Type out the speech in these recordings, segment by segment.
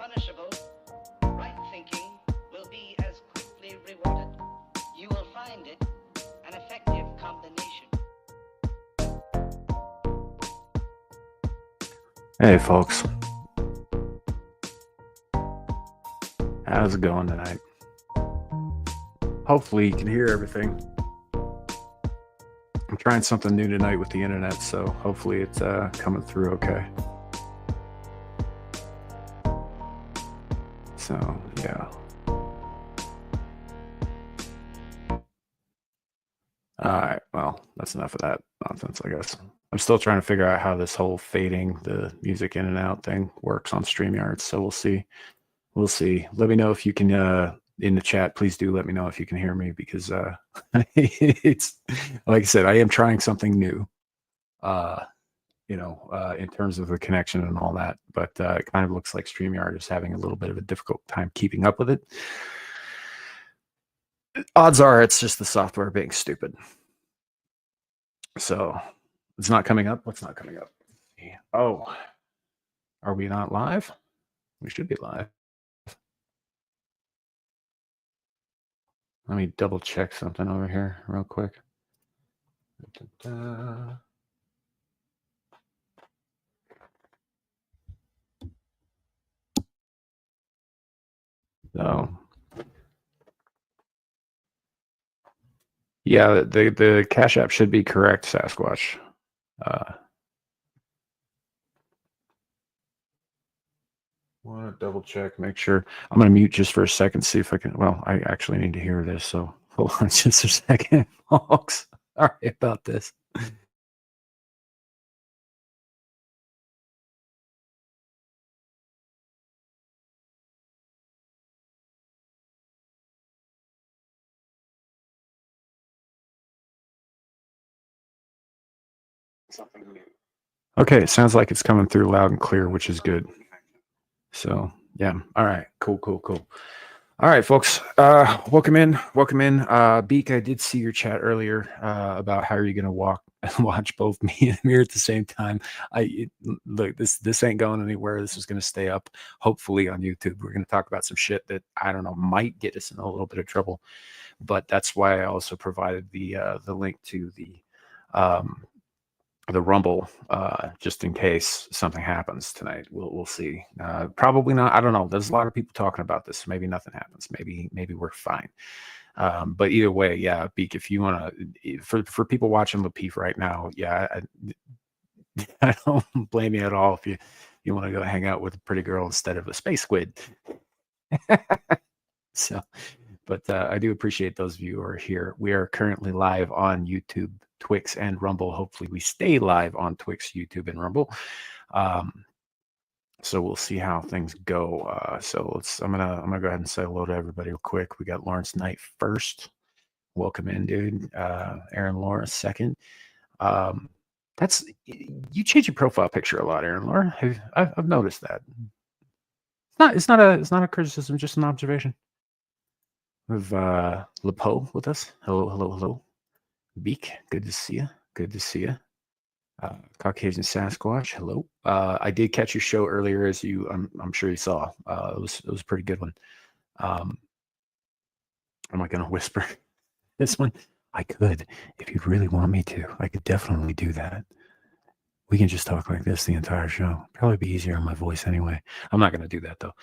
punishable, right thinking will be as quickly rewarded. You will find it an effective combination. Hey, folks. How's it going tonight? Hopefully you can hear everything. I'm trying something new tonight with the internet, so hopefully it's coming through okay. So, yeah. Alright, well, that's enough of that nonsense, I guess. I'm still trying to figure out how this whole fading the music in and out thing works on StreamYard, so we'll see. We'll see. Let me know if you can, in the chat, please do let me know if you can hear me, because it's, like I said, I am trying something new, in terms of the connection and all that, but it kind of looks like StreamYard is having a little bit of a difficult time keeping up with it. Odds are it's just the software being stupid. So it's not coming up. What's not coming up? Oh, are we not live? We should be live. Let me double check something over here real quick. So, yeah, the Cash App should be correct, Sasquatch. Want to double check, make sure. I'm going to mute just for a second, see if I can. Well, I actually need to hear this, so hold on just a second, folks. Sorry about this. Something new. Okay, it sounds like it's coming through loud and clear, which is good. So, yeah. All right. Cool. All right, folks. Welcome in. Beak, I did see your chat earlier about how are you going to watch both me and Amir at the same time. Look, this ain't going anywhere. This is going to stay up, hopefully, on YouTube. We're going to talk about some shit that, I don't know, might get us in a little bit of trouble. But that's why I also provided the link to the Rumble, just in case something happens tonight. We'll see. Probably not. I don't know. There's a lot of people talking about this. Maybe nothing happens. Maybe we're fine. But either way, yeah, Beak, if you want to, for people watching Lapeef right now, yeah, I don't blame you at all if you want to go hang out with a pretty girl instead of a space squid. So, but I do appreciate those of you who are here. We are currently live on YouTube, Twix, and Rumble. Hopefully, we stay live on Twix, YouTube, and Rumble. So we'll see how things go. So I'm gonna go ahead and say hello to everybody real quick. We got Lawrence Knight first. Welcome in, dude. Aaron Laura second. That's you change your profile picture a lot, Aaron Laura. I've noticed that. It's not a criticism, just an observation. We have Lepo with us. Hello. Beak, good to see you. Caucasian Sasquatch, hello. I did catch your show earlier, as I'm sure you saw. It was a pretty good one. Am I going to whisper this one? I could, if you'd really want me to. I could definitely do that. We can just talk like this the entire show. Probably be easier on my voice anyway. I'm not going to do that though.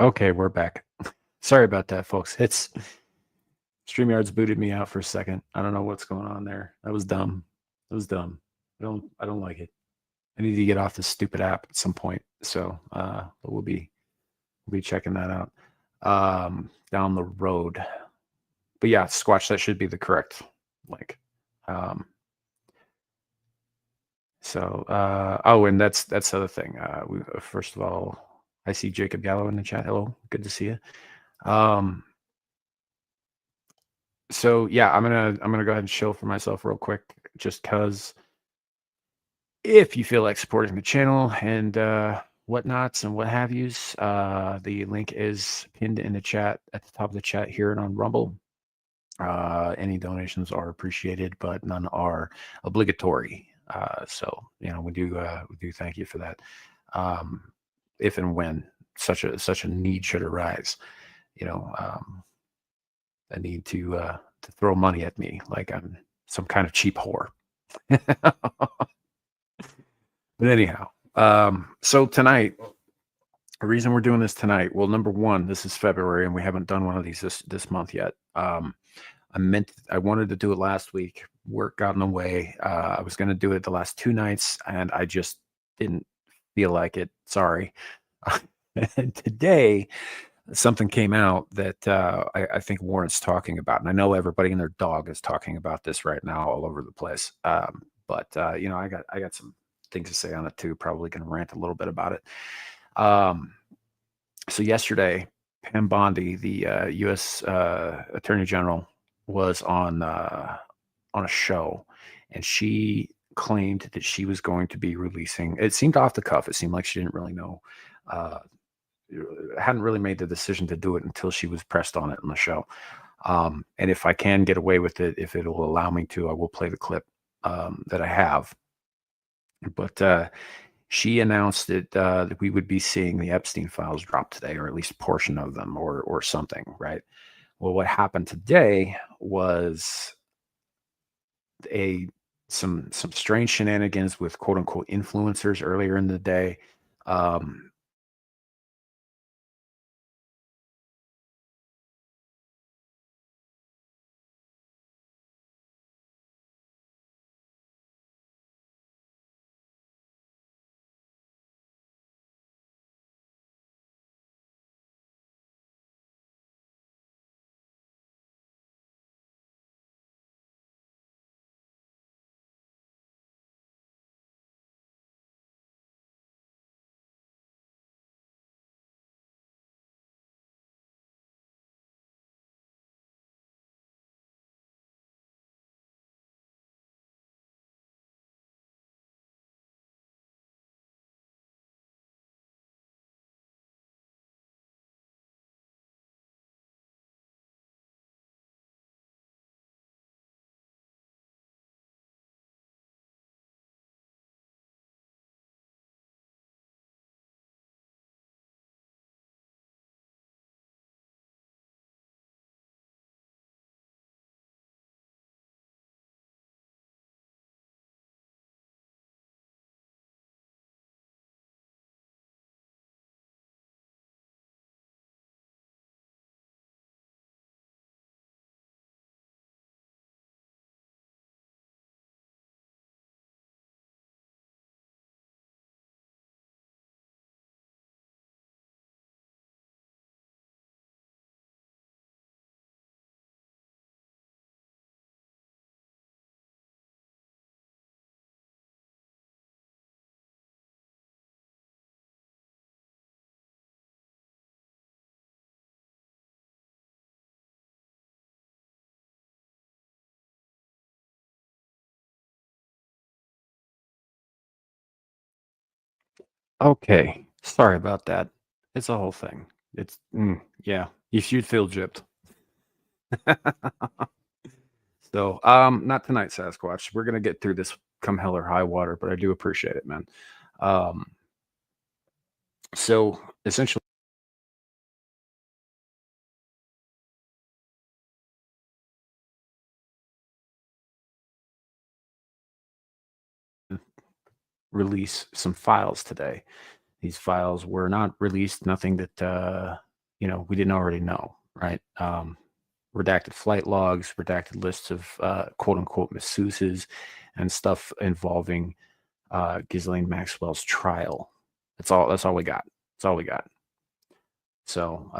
Okay, we're back. Sorry about that, folks. StreamYard's booted me out for a second. I don't know what's going on there. That was dumb. I don't like it. I need to get off this stupid app at some point. So but we'll be checking that out down the road. But yeah, Squatch, that should be the correct link. So, oh, and that's the other thing. First of all, I see Jacob Gallo in the chat. Hello, good to see you. Um, so yeah, I'm gonna go ahead and show for myself real quick, just cause if you feel like supporting the channel and whatnots and what have yous, the link is pinned in the chat at the top of the chat here and on Rumble. Any donations are appreciated, but none are obligatory. So we do thank you for that. Um, if and when such a need should arise, a need to throw money at me like I'm some kind of cheap whore. But anyhow, so tonight, the reason we're doing this tonight, well, number one, this is February and we haven't done one of these this month yet. I wanted to do it last week. Work got in the way. I was going to do it the last 2 nights, and I just didn't feel like it. Sorry. And today, something came out that I think Warren's talking about, and I know everybody and their dog is talking about this right now all over the place. But I got some things to say on it too. Probably going to rant a little bit about it. So yesterday, Pam Bondi, the U.S. Attorney General, was on a show, and she claimed that she was going to be releasing. It seemed off the cuff. It seemed like she didn't really know, hadn't really made the decision to do it until she was pressed on it on the show. And if I can get away with it, if it'll allow me to, I will play the clip that I have. But she announced that we would be seeing the Epstein files drop today, or at least a portion of them, or something, right? Well, what happened today was some strange shenanigans with quote unquote influencers earlier in the day. Um, okay, sorry about that. It's a whole thing. Yeah, you should feel gypped. So, not tonight, Sasquatch. We're gonna get through this come hell or high water, but I do appreciate it, man. Um, so essentially, release some files today. These files were not released, nothing that we didn't already know, right? Redacted flight logs, redacted lists of quote unquote masseuses, and stuff involving Ghislaine Maxwell's trial. That's all we got. That's all we got. So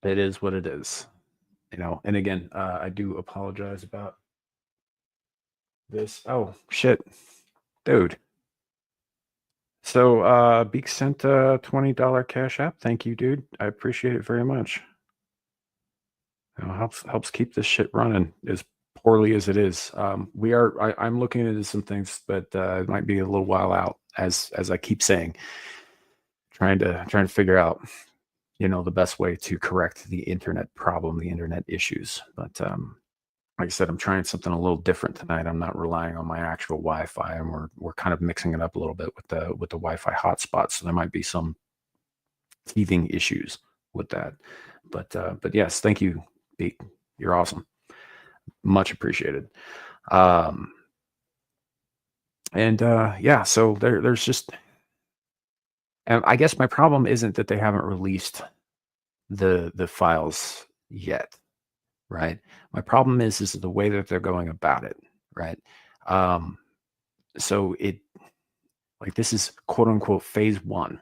it is what it is. And again, I do apologize about this. Oh shit. dude. So, Beak sent a $20 cash app. Thank you, dude. I appreciate it very much. Helps keep this shit running as poorly as it is. I'm looking into some things, but it might be a little while out, as I keep saying, trying to figure out, the best way to correct the internet problem, the internet issues. But like I said, I'm trying something a little different tonight. I'm not relying on my actual Wi-Fi, and we're kind of mixing it up a little bit with the Wi-Fi hotspot. So there might be some teething issues with that. But yes, thank you, Pete. You're awesome. Much appreciated. Um, and yeah, so there's just, and I guess my problem isn't that they haven't released the files yet, right? My problem is the way that they're going about it, right? Um, so it like this is quote unquote phase one,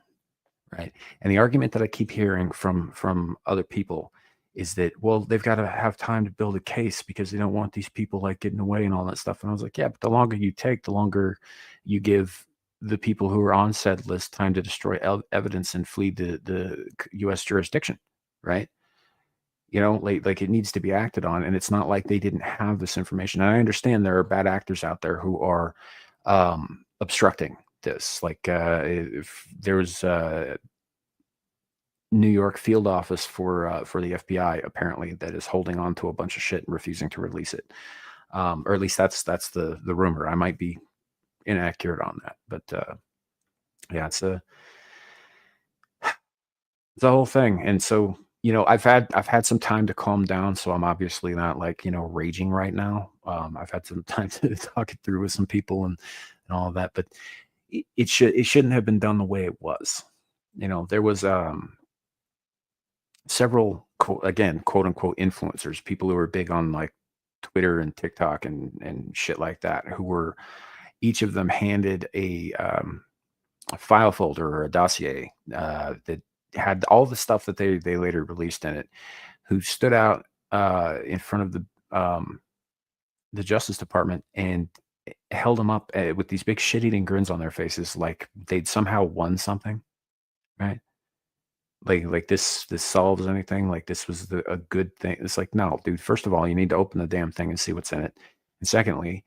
right? And the argument that I keep hearing from other people is that, well, they've got to have time to build a case because they don't want these people like getting away and all that stuff. And I was like, yeah, but the longer you take, the longer you give the people who are on said list time to destroy evidence and flee the U.S. jurisdiction, right? Like it needs to be acted on, and it's not like they didn't have this information. And I understand there are bad actors out there who are obstructing this. Like if there was New York field office for the FBI apparently that is holding on to a bunch of shit and refusing to release it, or at least that's the rumor. I might be inaccurate on that, but yeah, it's a whole thing. And so, I've had some time to calm down, so I'm obviously not like, raging right now. I've had some time to talk it through with some people and all of that, but it shouldn't have been done the way it was. There was several again, quote unquote influencers, people who are big on like Twitter and TikTok and shit like that, who were each of them handed a file folder or a dossier that had all the stuff that they later released in it, who stood out in front of the Justice Department and held them up with these big shit-eating grins on their faces, like they'd somehow won something, right? Like this solves anything. Like this was a good thing. It's like, no, dude. First of all, you need to open the damn thing and see what's in it. And secondly,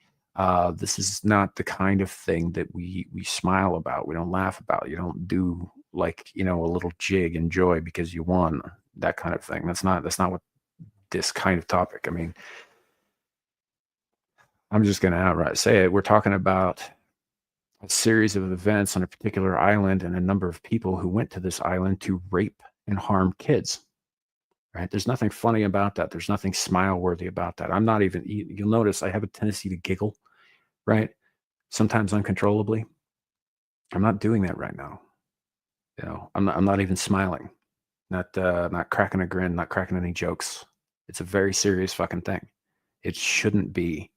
this is not the kind of thing that we smile about. We don't laugh about. You don't do like a little jig and joy because you won, that kind of thing. That's not what this kind of topic. I mean, I'm just gonna outright say it. We're talking about a series of events on a particular island and a number of people who went to this island to rape and harm kids. Right? There's nothing funny about that. There's nothing smile worthy about that. I'm not even. You'll notice I have a tendency to giggle, right? Sometimes uncontrollably. I'm not doing that right now. I'm not even smiling, not cracking a grin, not cracking any jokes. It's a very serious fucking thing. It shouldn't be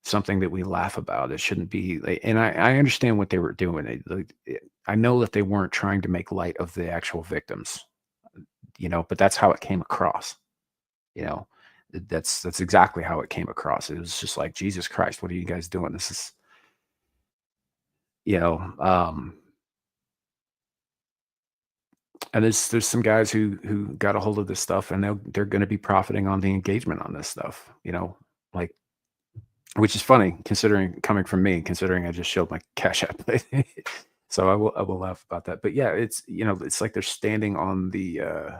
something that we laugh about. It shouldn't be, and I understand what they were doing. I know that they weren't trying to make light of the actual victims, but that's how it came across. You know, that's exactly how it came across. It was just like, Jesus Christ, what are you guys doing? This is, you know, um, and there's some guys who got a hold of this stuff, and they're going to be profiting on the engagement on this stuff. Like, which is funny considering coming from me, considering I just showed my Cash App. So I will laugh about that. But yeah, it's like they're standing on the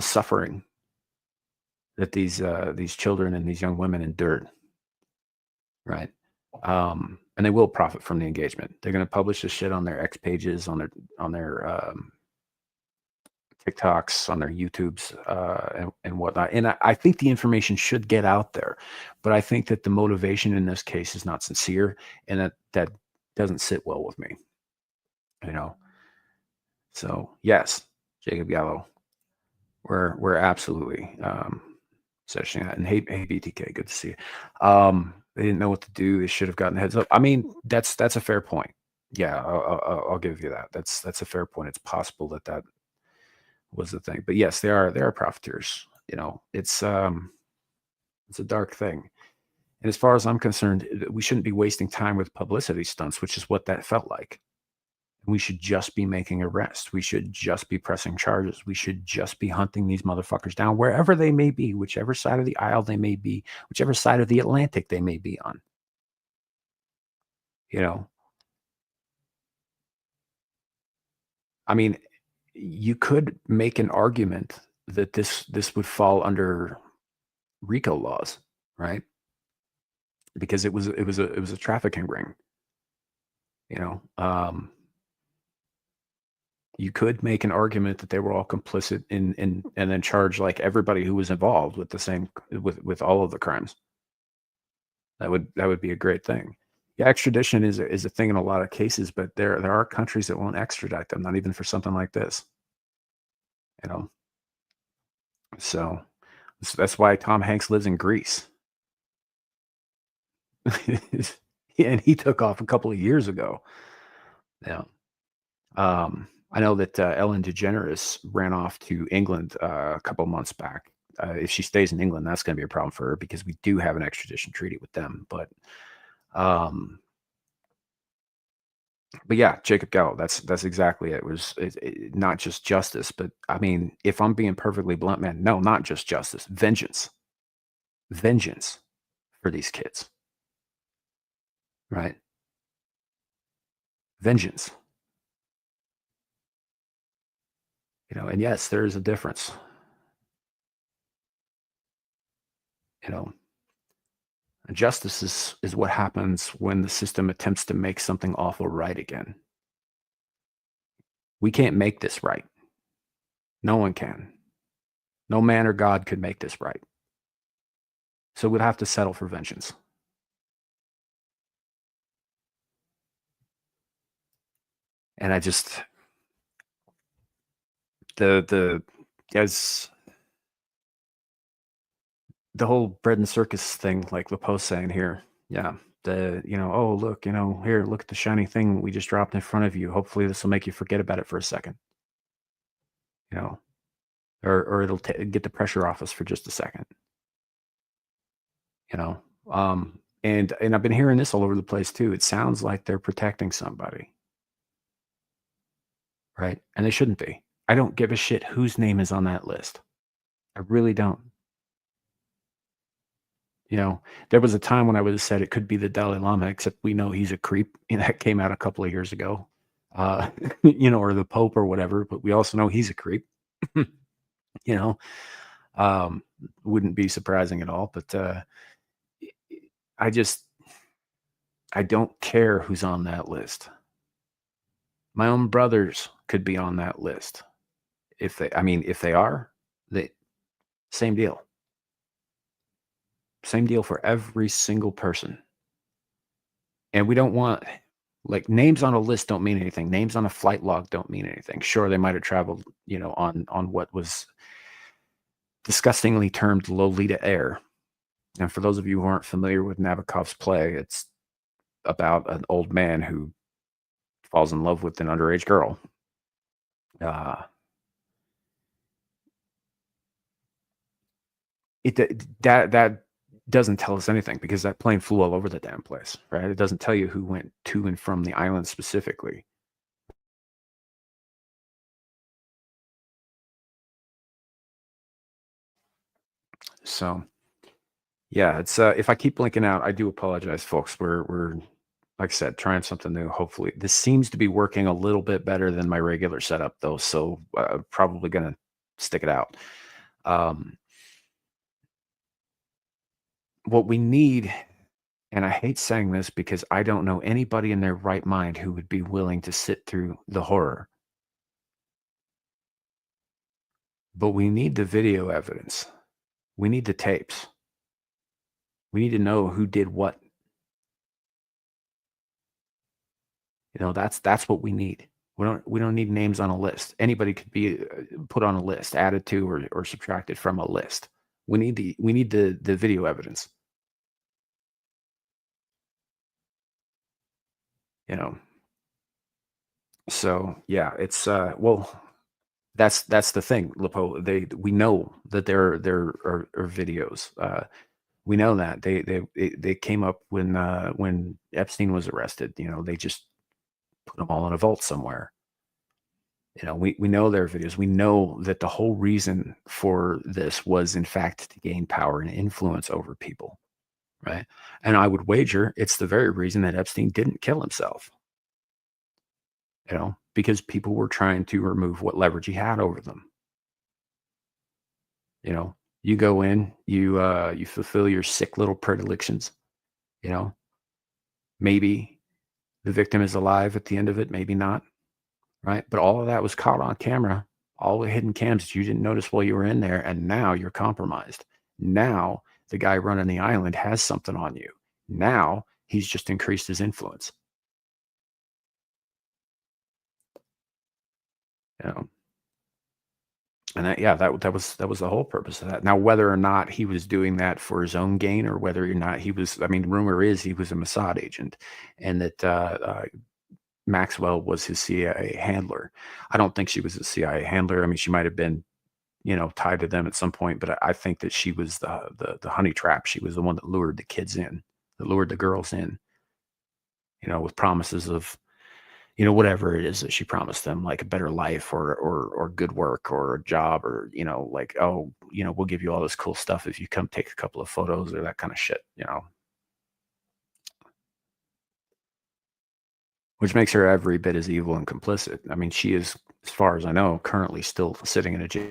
suffering that these children and these young women endured, right? And they will profit from the engagement. They're going to publish this shit on their X pages, on their TikToks, on their YouTubes, and whatnot. And I think the information should get out there, but I think that the motivation in this case is not sincere, and that doesn't sit well with me. You know. So yes, Jacob Gallo, we're absolutely searching that. And hey BTK, good to see you. They didn't know what to do. They should have gotten a heads up. I mean, that's a fair point. Yeah, I'll give you that. That's a fair point. It's possible that was the thing. But yes, they are profiteers. It's a dark thing. And as far as I'm concerned, we shouldn't be wasting time with publicity stunts, which is what that felt like. We should just be making arrests. We should just be pressing charges. We should just be hunting these motherfuckers down wherever they may be, whichever side of the aisle they may be, whichever side of the Atlantic they may be on. You know, I mean, you could make an argument that this would fall under RICO laws, right? Because it was a trafficking ring. You know, you could make an argument that they were all complicit in and then charge like everybody who was involved with the same with all of the crimes. That would be a great thing. Yeah, extradition is a thing in a lot of cases, but there are countries that won't extradite them, not even for something like this. You know, so that's why Tom Hanks lives in Greece. Yeah, and he took off a couple of years ago. Yeah. I know that Ellen DeGeneres ran off to England a couple of months back. If she stays in England, that's going to be a problem for her because we do have an extradition treaty with them. Um, but yeah, Jacob Gallo, that's exactly it. It was not just justice, but I mean, if I'm being perfectly blunt, man, no, not just justice, vengeance for these kids, right? Vengeance, and yes, there is a difference, you know. Justice is what happens when the system attempts to make something awful right again. We can't make this right. No one can. No man or God could make this right. So we'd have to settle for vengeance. And I just as the whole bread and circus thing, like the post saying here, yeah. Oh look, here, look at the shiny thing we just dropped in front of you. Hopefully this will make you forget about it for a second. You know, or it'll get the pressure off us for just a second. You know, and I've been hearing this all over the place too. It sounds like they're protecting somebody, right? And they shouldn't be. I don't give a shit whose name is on that list. I really don't. There was a time when I would have said it could be the Dalai Lama, except we know he's a creep. That came out a couple of years ago. Or the Pope or whatever, but we also know he's a creep. you know, wouldn't be surprising at all. But I don't care who's on that list. My own brothers could be on that list. If they are, same deal. Same deal for every single person. And we don't want, like, names on a list don't mean anything. Names on a flight log don't mean anything. Sure, they might have traveled, on what was disgustingly termed Lolita Air. And for those of you who aren't familiar with Nabokov's play, it's about an old man who falls in love with an underage girl. That doesn't tell us anything because that plane flew all over the damn place, right? It doesn't tell you who went to and from the island specifically. So, yeah, it's if I keep blinking out, I do apologize, folks. We're like I said, trying something new. Hopefully, this seems to be working a little bit better than my regular setup, though. So, probably gonna stick it out. What we need, and I hate saying this because I don't know anybody in their right mind who would be willing to sit through the horror, but we need the video evidence. We need the tapes. We need to know who did what. That's what we need. We don't need names on a list. Anybody could be put on a list, added to or subtracted from a list. We need the video evidence. So yeah, it's well, that's the thing, Lepo. We know that there are videos. We know that they came up when Epstein was arrested. They just put them all in a vault somewhere. We know their videos. We know that the whole reason for this was, in fact, to gain power and influence over people, right? And I would wager it's the very reason that Epstein didn't kill himself, because people were trying to remove what leverage he had over them. You go in, you fulfill your sick little predilections, you know. Maybe the victim is alive at the end of it, maybe not, right? But all of that was caught on camera, all the hidden cams that you didn't notice while you were in there, and now you're compromised. Now the guy running the island has something on you. Now he's just increased his influence. You know, and that was the whole purpose of that. Now, whether or not he was doing that for his own gain, or whether or not he was, I mean, rumor is he was a Mossad agent, and that Maxwell was his CIA handler. I don't think she was a CIA handler. I mean, she might have been, tied to them at some point, but I think that she was the honey trap. She was the one that lured the kids in, that lured the girls in, with promises of, whatever it is that she promised them, like a better life, or good work, or a job, or, like, oh, we'll give you all this cool stuff if you come take a couple of photos, or that kind of shit. Which makes her every bit as evil and complicit. I mean, she is, as far as I know, currently still sitting in a jail.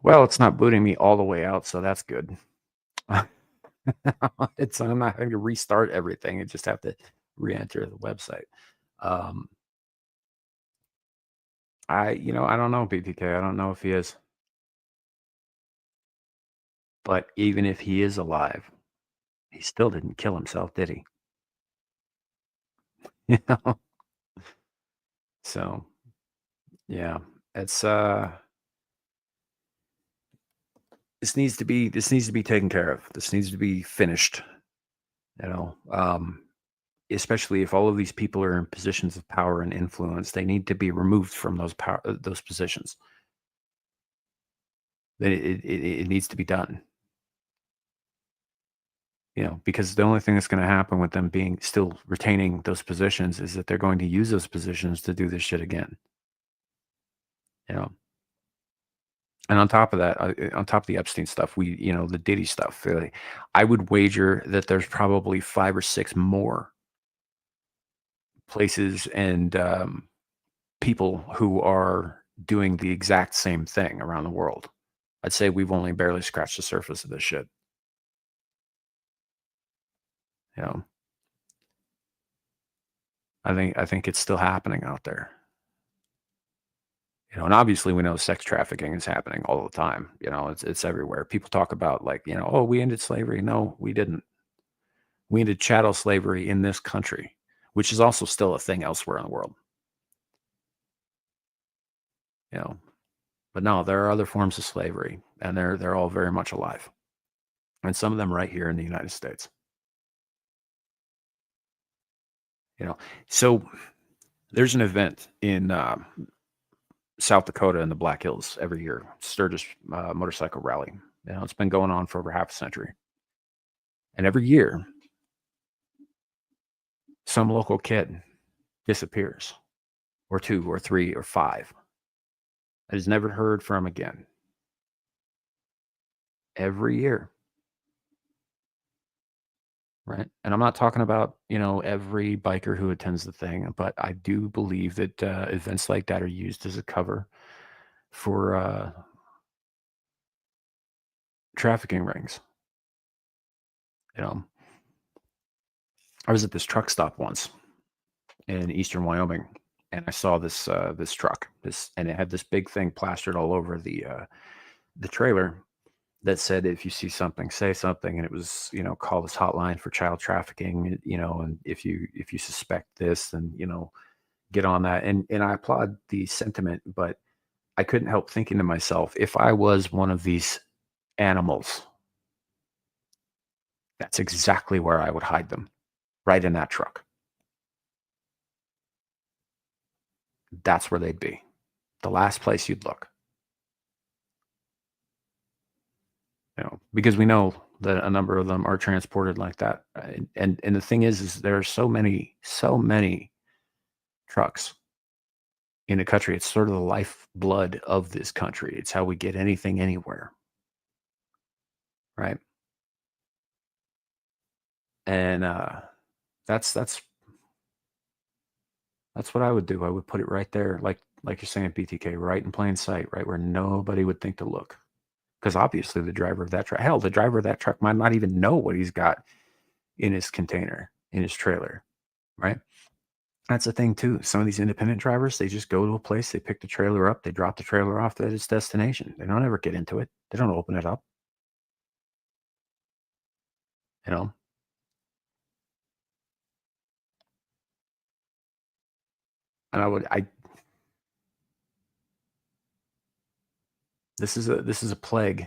Well, it's not booting me all the way out, so that's good. I'm not having to restart everything. I just have to re-enter the website. Um, I don't know, BTK. I don't know if he is, but even if he is alive, he still didn't kill himself, did he? You know. So yeah, it's this needs to be taken care of. This needs to be finished. You know, especially if all of these people are in positions of power and influence, they need to be removed from those positions. It needs to be done. Because the only thing that's going to happen with them being still retaining those positions is that they're going to use those positions to do this shit again. You know, and on top of that, on top of the Epstein stuff, the Diddy stuff, really, I would wager that there's probably 5 or 6 more places and people who are doing the exact same thing around the world. I'd say we've only barely scratched the surface of this shit. You know, I think it's still happening out there. And obviously we know sex trafficking is happening all the time. It's everywhere. People talk about, like, oh, we ended slavery. No, we didn't. We ended chattel slavery in this country, which is also still a thing elsewhere in the world. You know, but no, there are other forms of slavery, and they're all very much alive, and some of them right here in the United States. So there's an event in South Dakota in the Black Hills every year, Sturgis motorcycle rally. It's been going on for over half a century, and every year some local kid disappears, or 2 or 3 or 5, and is never heard from again. Every year. right? And I'm not talking about, every biker who attends the thing, but I do believe that events like that are used as a cover for trafficking rings. You know, I was at this truck stop once in eastern Wyoming, and I saw this truck, and it had this big thing plastered all over the trailer that said, if you see something, say something. And it was, call this hotline for child trafficking, and if you suspect this, then, get on that. And I applaud the sentiment, but I couldn't help thinking to myself, if I was one of these animals, that's exactly where I would hide them, right in that truck. That's where they'd be. The last place you'd look. Because we know that a number of them are transported like that. And the thing is there are so many trucks in the country. It's sort of the lifeblood of this country. It's how we get anything anywhere, right? And that's what I would do. I would put it right there, like you're saying, BTK, right in plain sight, right where nobody would think to look. Because obviously the driver of that truck, hell, the driver of that truck might not even know what he's got in his container, in his trailer, right? That's the thing too. Some of these independent drivers, they just go to a place, they pick the trailer up, they drop the trailer off at its destination. They don't ever get into it. They don't open it up, you know. And I this is a plague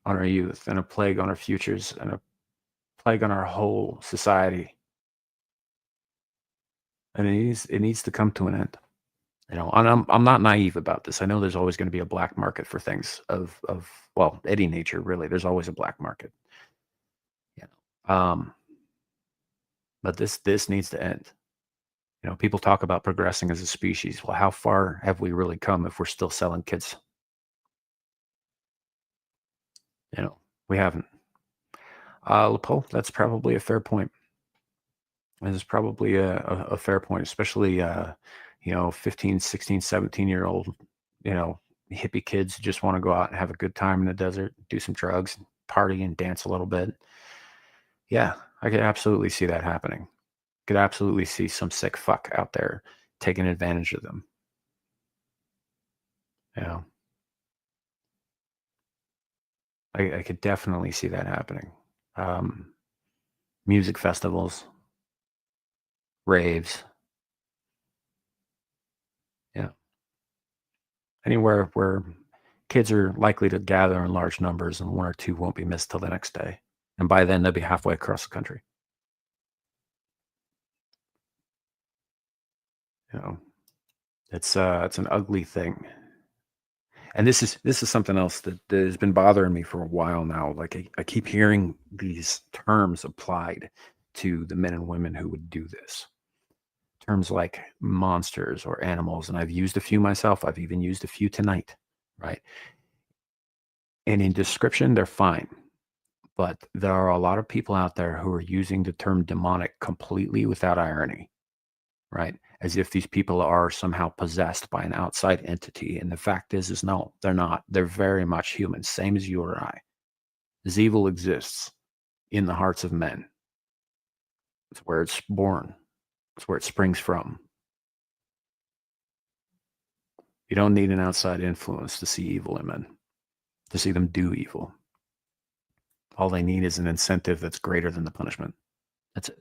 on our youth, and a plague on our futures, and a plague on our whole society. And it needs to come to an end. And I'm not naive about this. I know there's always going to be a black market for things of well, any nature really. There's always a black market. You but this needs to end. People talk about progressing as a species. Well, how far have we really come if we're still selling kids? We haven't. LaPole, that's probably a fair point. That is probably a fair point, especially 15, 16, 17-year-old, you know, hippie kids who just want to go out and have a good time in the desert, do some drugs, party and dance a little bit. Yeah, I could absolutely see that happening. Could absolutely see some sick fuck out there taking advantage of them. Yeah, I could definitely see that happening. Um, Music festivals, raves, yeah, anywhere where kids are likely to gather in large numbers, and one or two won't be missed till the next day. And by then, they'll be halfway across the country. You know, it's an ugly thing. And this is something else that has been bothering me for a while now. Like I keep hearing these terms applied to the men and women who would do this. Terms like monsters or animals, and I've used a few myself. I've even used a few tonight, right? And in description, they're fine. But there are a lot of people out there who are using the term demonic completely without irony, right? As if these people are somehow possessed by an outside entity. And the fact is no, they're not. They're very much human, same as you or I. This evil exists in the hearts of men. It's where it's born. It's where it springs from. You don't need an outside influence to see evil in men, to see them do evil. All they need is an incentive that's greater than the punishment. That's it.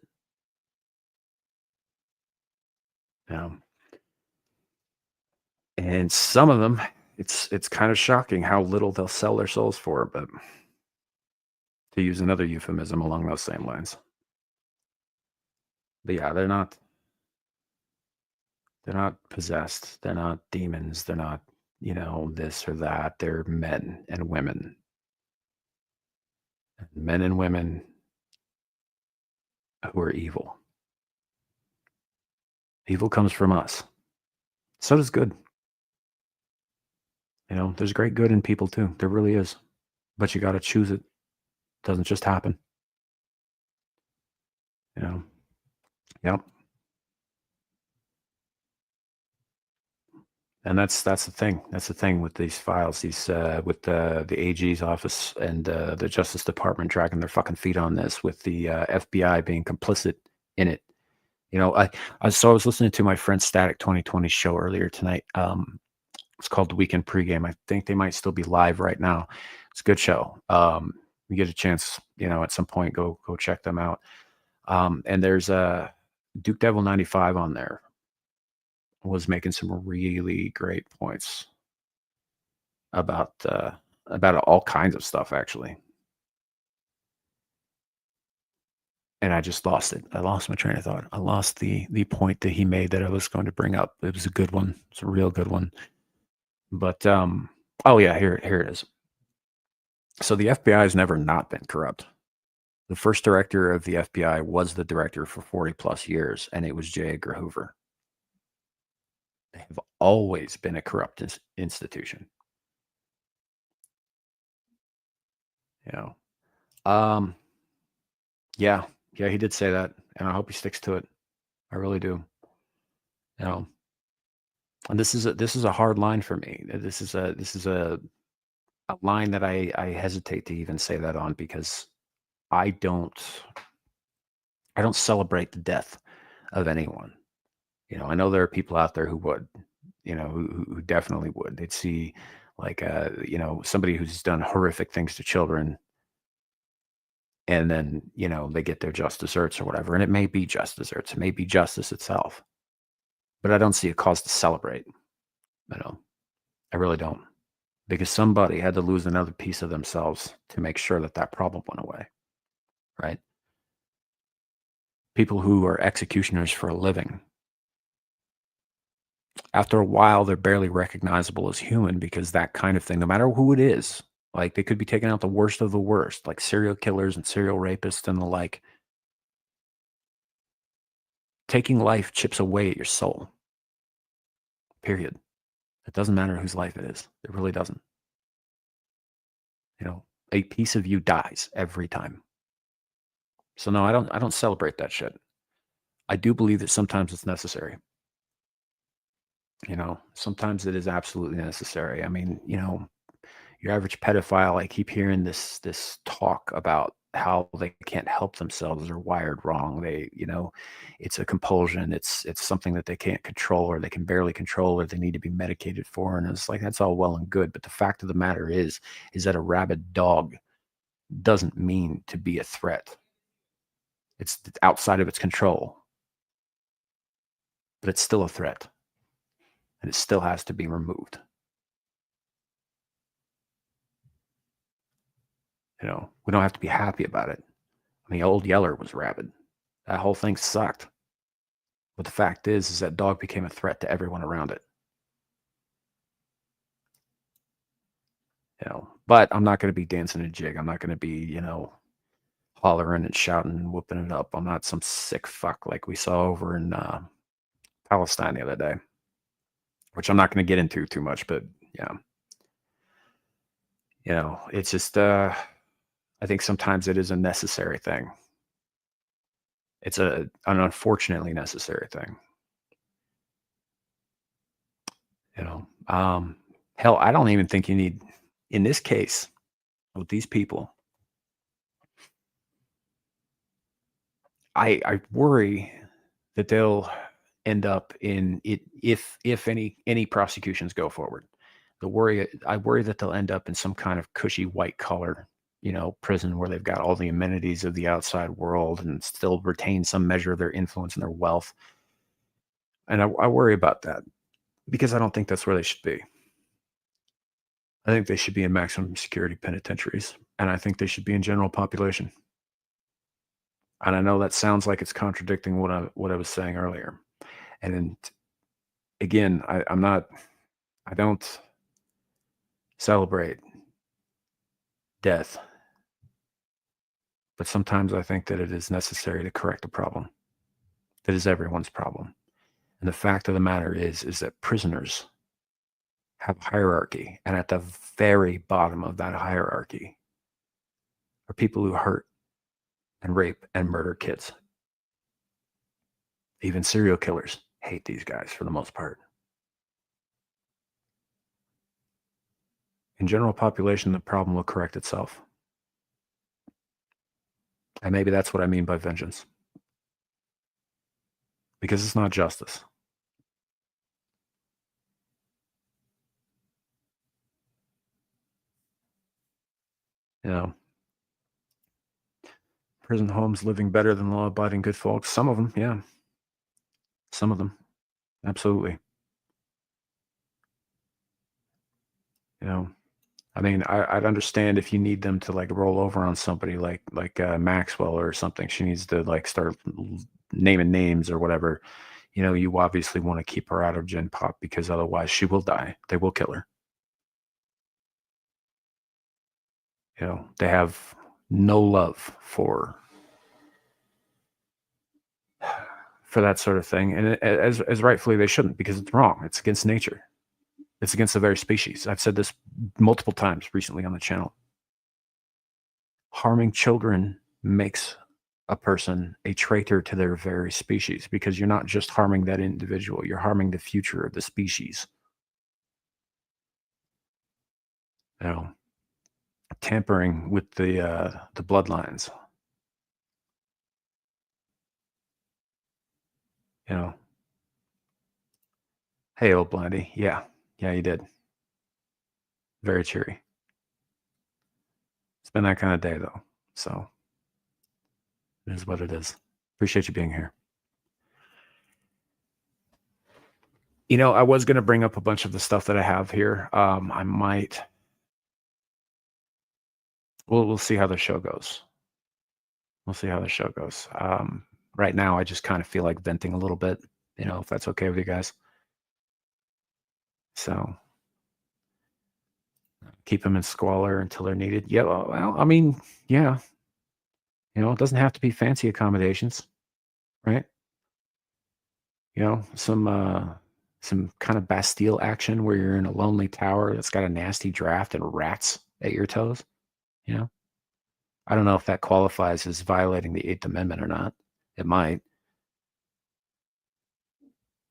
Um, and some of them, it's kind of shocking how little they'll sell their souls for, but to use another euphemism along those same lines. But yeah, they're not possessed. They're not demons. They're not, this or that. They're men and women. Men and women who are evil. Evil comes from us. So does good. There's great good in people too. There really is. But you got to choose it. It doesn't just happen. You know. Yep. And that's the thing. That's the thing with these files. These with the AG's office and the Justice Department dragging their fucking feet on this, with the FBI being complicit in it. You know, I was listening to my friend Static 2020 show earlier tonight. It's called the Weekend Pregame. I think they might still be live right now. It's a good show. You get a chance, at some point, go check them out. And there's Duke Devil 95 on there, was making some really great points about all kinds of stuff, actually. And I just lost it. I lost my train of thought. I lost the point that he made that I was going to bring up. It was a good one. It's a real good one. But oh yeah, here it is. So the FBI has never not been corrupt. The first director of the FBI was the director for 40 plus years, and it was J. Edgar Hoover. They have always been a corrupt institution. You know. Yeah, he did say that, and I hope he sticks to it. I really do. You know, and this is a hard line for me. This is a line that I hesitate to even say that on, because I don't celebrate the death of anyone. I know there are people out there who would, who definitely would. They'd see, like, somebody who's done horrific things to children, and then, they get their just desserts or whatever. And it may be just desserts. It may be justice itself. But I don't see a cause to celebrate. I really don't. Because somebody had to lose another piece of themselves to make sure that problem went away. Right? People who are executioners for a living, after a while, they're barely recognizable as human, because that kind of thing, no matter who it is, like, they could be taking out the worst of the worst, like serial killers and serial rapists and the like. Taking life chips away at your soul. Period. It doesn't matter whose life it is. It really doesn't. A piece of you dies every time. So no, I don't celebrate that shit. I do believe that sometimes it's necessary. Sometimes it is absolutely necessary. I mean, your average pedophile, I keep hearing this talk about how they can't help themselves, they're wired wrong. It's a compulsion. It's something that they can't control, or they can barely control, or they need to be medicated for. And it's like, that's all well and good. But the fact of the matter is that a rabid dog doesn't mean to be a threat. It's outside of its control, but it's still a threat, and it still has to be removed. We don't have to be happy about it. I mean, Old Yeller was rabid. That whole thing sucked. But the fact is that dog became a threat to everyone around it. But I'm not going to be dancing a jig. I'm not going to be, hollering and shouting and whooping it up. I'm not some sick fuck like we saw over in Palestine the other day, which I'm not going to get into too much. But yeah, it's just, I think sometimes it is a necessary thing. It's an unfortunately necessary thing. Hell, I don't even think you need, in this case, with these people, I worry that they'll end up in it, if any prosecutions go forward. I worry that they'll end up in some kind of cushy white collar, prison, where they've got all the amenities of the outside world and still retain some measure of their influence and their wealth. And I worry about that, because I don't think that's where they should be. I think they should be in maximum security penitentiaries, and I think they should be in general population. And I know that sounds like it's contradicting what I was saying earlier. And again, I don't celebrate death, but sometimes I think that it is necessary to correct a problem that is everyone's problem. And the fact of the matter is that prisoners have hierarchy, and at the very bottom of that hierarchy are people who hurt and rape and murder kids. Even serial killers hate these guys for the most part. In general population, the problem will correct itself. And maybe that's what I mean by vengeance. Because it's not justice. You know, prison homes living better than law-abiding good folks. Some of them, yeah. Some of them, absolutely. You know, I mean, I'd understand if you need them to like roll over on somebody like Maxwell or something. She needs to like start naming names or whatever. You know, you obviously want to keep her out of Gen Pop because otherwise she will die. They will kill her. You know, they have no love for that sort of thing, and as rightfully they shouldn't, because it's wrong. It's against nature. It's against the very species. I've said this multiple times recently on the channel. Harming children makes a person a traitor to their very species, because you're not just harming that individual, you're harming the future of the species. You know, tampering with the bloodlines. You know, hey, old Blindy, yeah, you did. Very cheery. It's been that kind of day though, so it is what it is. Appreciate you being here. You know, I was going to bring up a bunch of the stuff that I have here. I might. We'll see how the show goes. We'll see how the show goes. Right now, I just kind of feel like venting a little bit. You know, if that's okay with you guys. So keep them in squalor until they're needed. Yeah. Well, I mean, yeah. You know, it doesn't have to be fancy accommodations, right? You know, some kind of Bastille action where you're in a lonely tower that's got a nasty draft and rats at your toes. You know, I don't know if that qualifies as violating the Eighth Amendment or not. It might,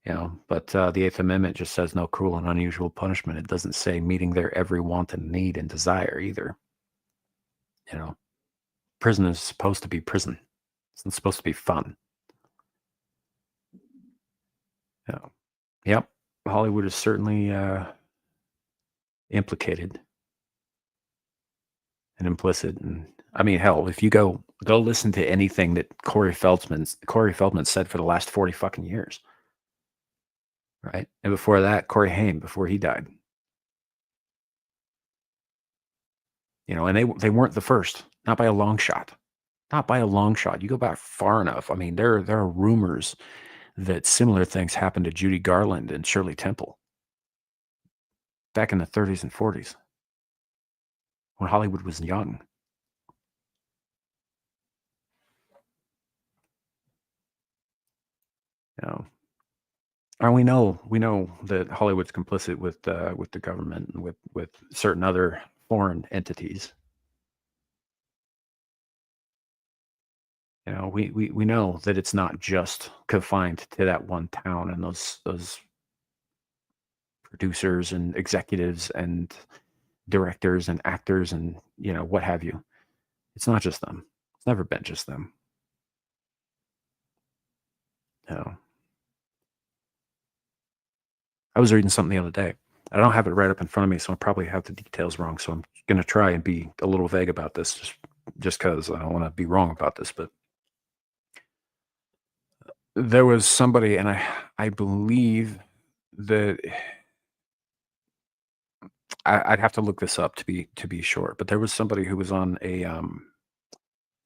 you know, but the Eighth Amendment just says no cruel and unusual punishment. It doesn't say meeting their every want and need and desire either. You know, prison is supposed to be prison. It's not supposed to be fun. You know, yep, Hollywood is certainly implicated and implicit. And I mean, hell, if you go listen to anything that Corey Feldman said for the last 40 fucking years, right? And before that, Corey Haim, before he died. You know, and they weren't the first, not by a long shot. Not by a long shot. You go back far enough. I mean, there are rumors that similar things happened to Judy Garland and Shirley Temple back in the 30s and 40s when Hollywood was young. You know, and we know that Hollywood's complicit with the government and with certain other foreign entities. You know, we know that it's not just confined to that one town and those producers and executives and directors and actors and, you know, what have you. It's not just them. It's never been just them. You know, I was reading something the other day. I don't have it right up in front of me, so I probably have the details wrong. So I'm going to try and be a little vague about this, just because I don't want to be wrong about this. But there was somebody, and I believe that I'd have to look this up to be sure. But there was somebody who was on a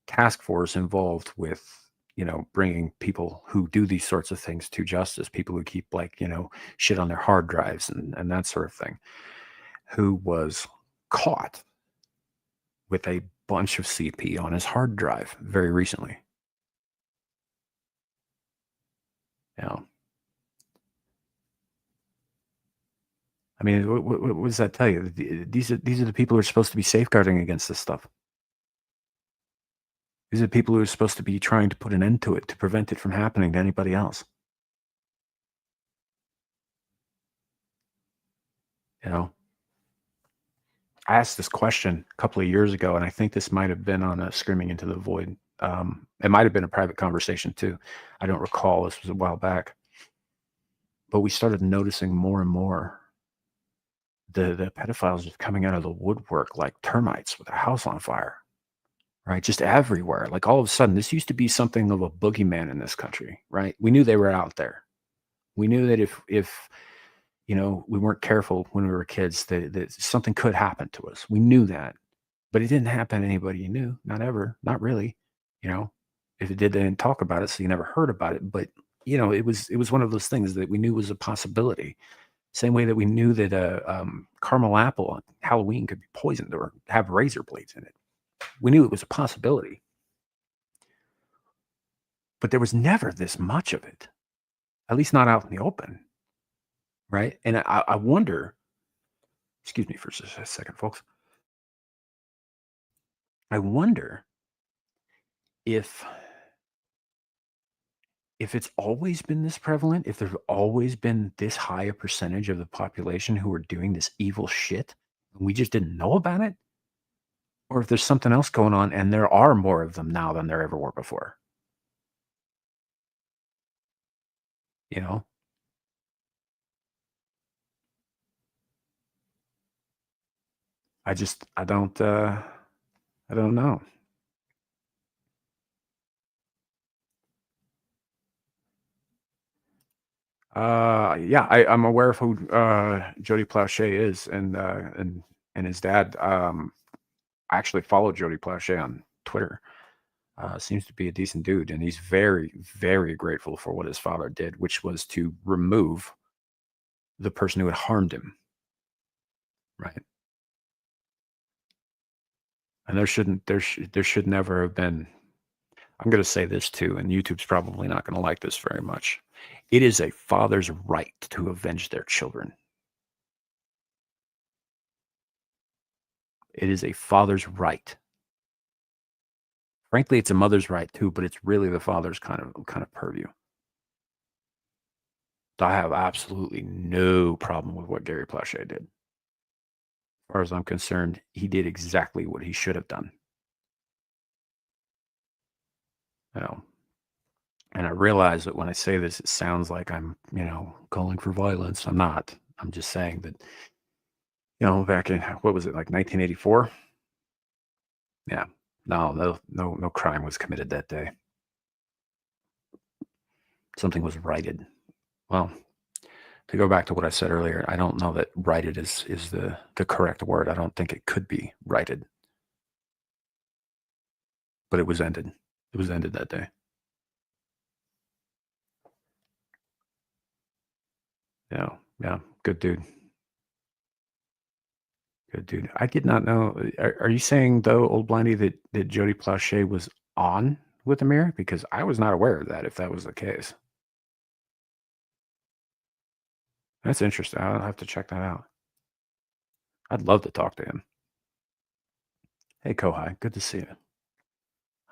task force involved with, you know, bringing people who do these sorts of things to justice, people who keep, like, you know, shit on their hard drives and that sort of thing, who was caught with a bunch of CP on his hard drive very recently. You know, I mean, what does that tell you? These are the people who are supposed to be safeguarding against this stuff. These are people who are supposed to be trying to put an end to it, to prevent it from happening to anybody else. You know, I asked this question a couple of years ago, and I think this might have been on a Screaming into the Void. It might have been a private conversation too. I don't recall. This was a while back, but we started noticing more and more the pedophiles just coming out of the woodwork like termites with a house on fire, right? Just everywhere. Like all of a sudden, this used to be something of a boogeyman in this country, right? We knew they were out there. We knew that if we weren't careful when we were kids, that something could happen to us. We knew that, but it didn't happen to anybody you knew. Not ever. Not really. You know, if it did, they didn't talk about it, so you never heard about it. But it was one of those things that we knew was a possibility. Same way that we knew that a caramel apple on Halloween could be poisoned or have razor blades in it. We knew it was a possibility, but there was never this much of it, at least not out in the open, right? And I wonder, excuse me for just a second, folks. I wonder if it's always been this prevalent, if there's always been this high a percentage of the population who are doing this evil shit, and we just didn't know about it, or if there's something else going on and there are more of them now than there ever were before. You know, I don't know. Yeah, I'm aware of who Jody Plauché is, and his dad. I actually follow Jody Plauché on Twitter. Seems to be a decent dude, and he's very, very grateful for what his father did, which was to remove the person who had harmed him. Right, and there should never have been. I'm going to say this too, and YouTube's probably not going to like this very much. It is a father's right to avenge their children. It is a father's right. Frankly, it's a mother's right too, but it's really the father's kind of purview. So I have absolutely no problem with what Gary Plauché did. As far as I'm concerned, he did exactly what he should have done. You know, and I realize that when I say this, it sounds like I'm, calling for violence. I'm not. I'm just saying that, back in what was it, like 1984? Yeah. No crime was committed that day. Something was righted. Well, to go back to what I said earlier, I don't know that righted is the correct word. I don't think it could be righted, but it was ended. It was ended that day. Yeah, yeah, good dude. Good dude. I did not know. Are you saying though, old Blindy, that Jody Plauché was on with Amir? Because I was not aware of that. If that was the case, that's interesting. I'll have to check that out. I'd love to talk to him. Hey, Kohai, good to see you.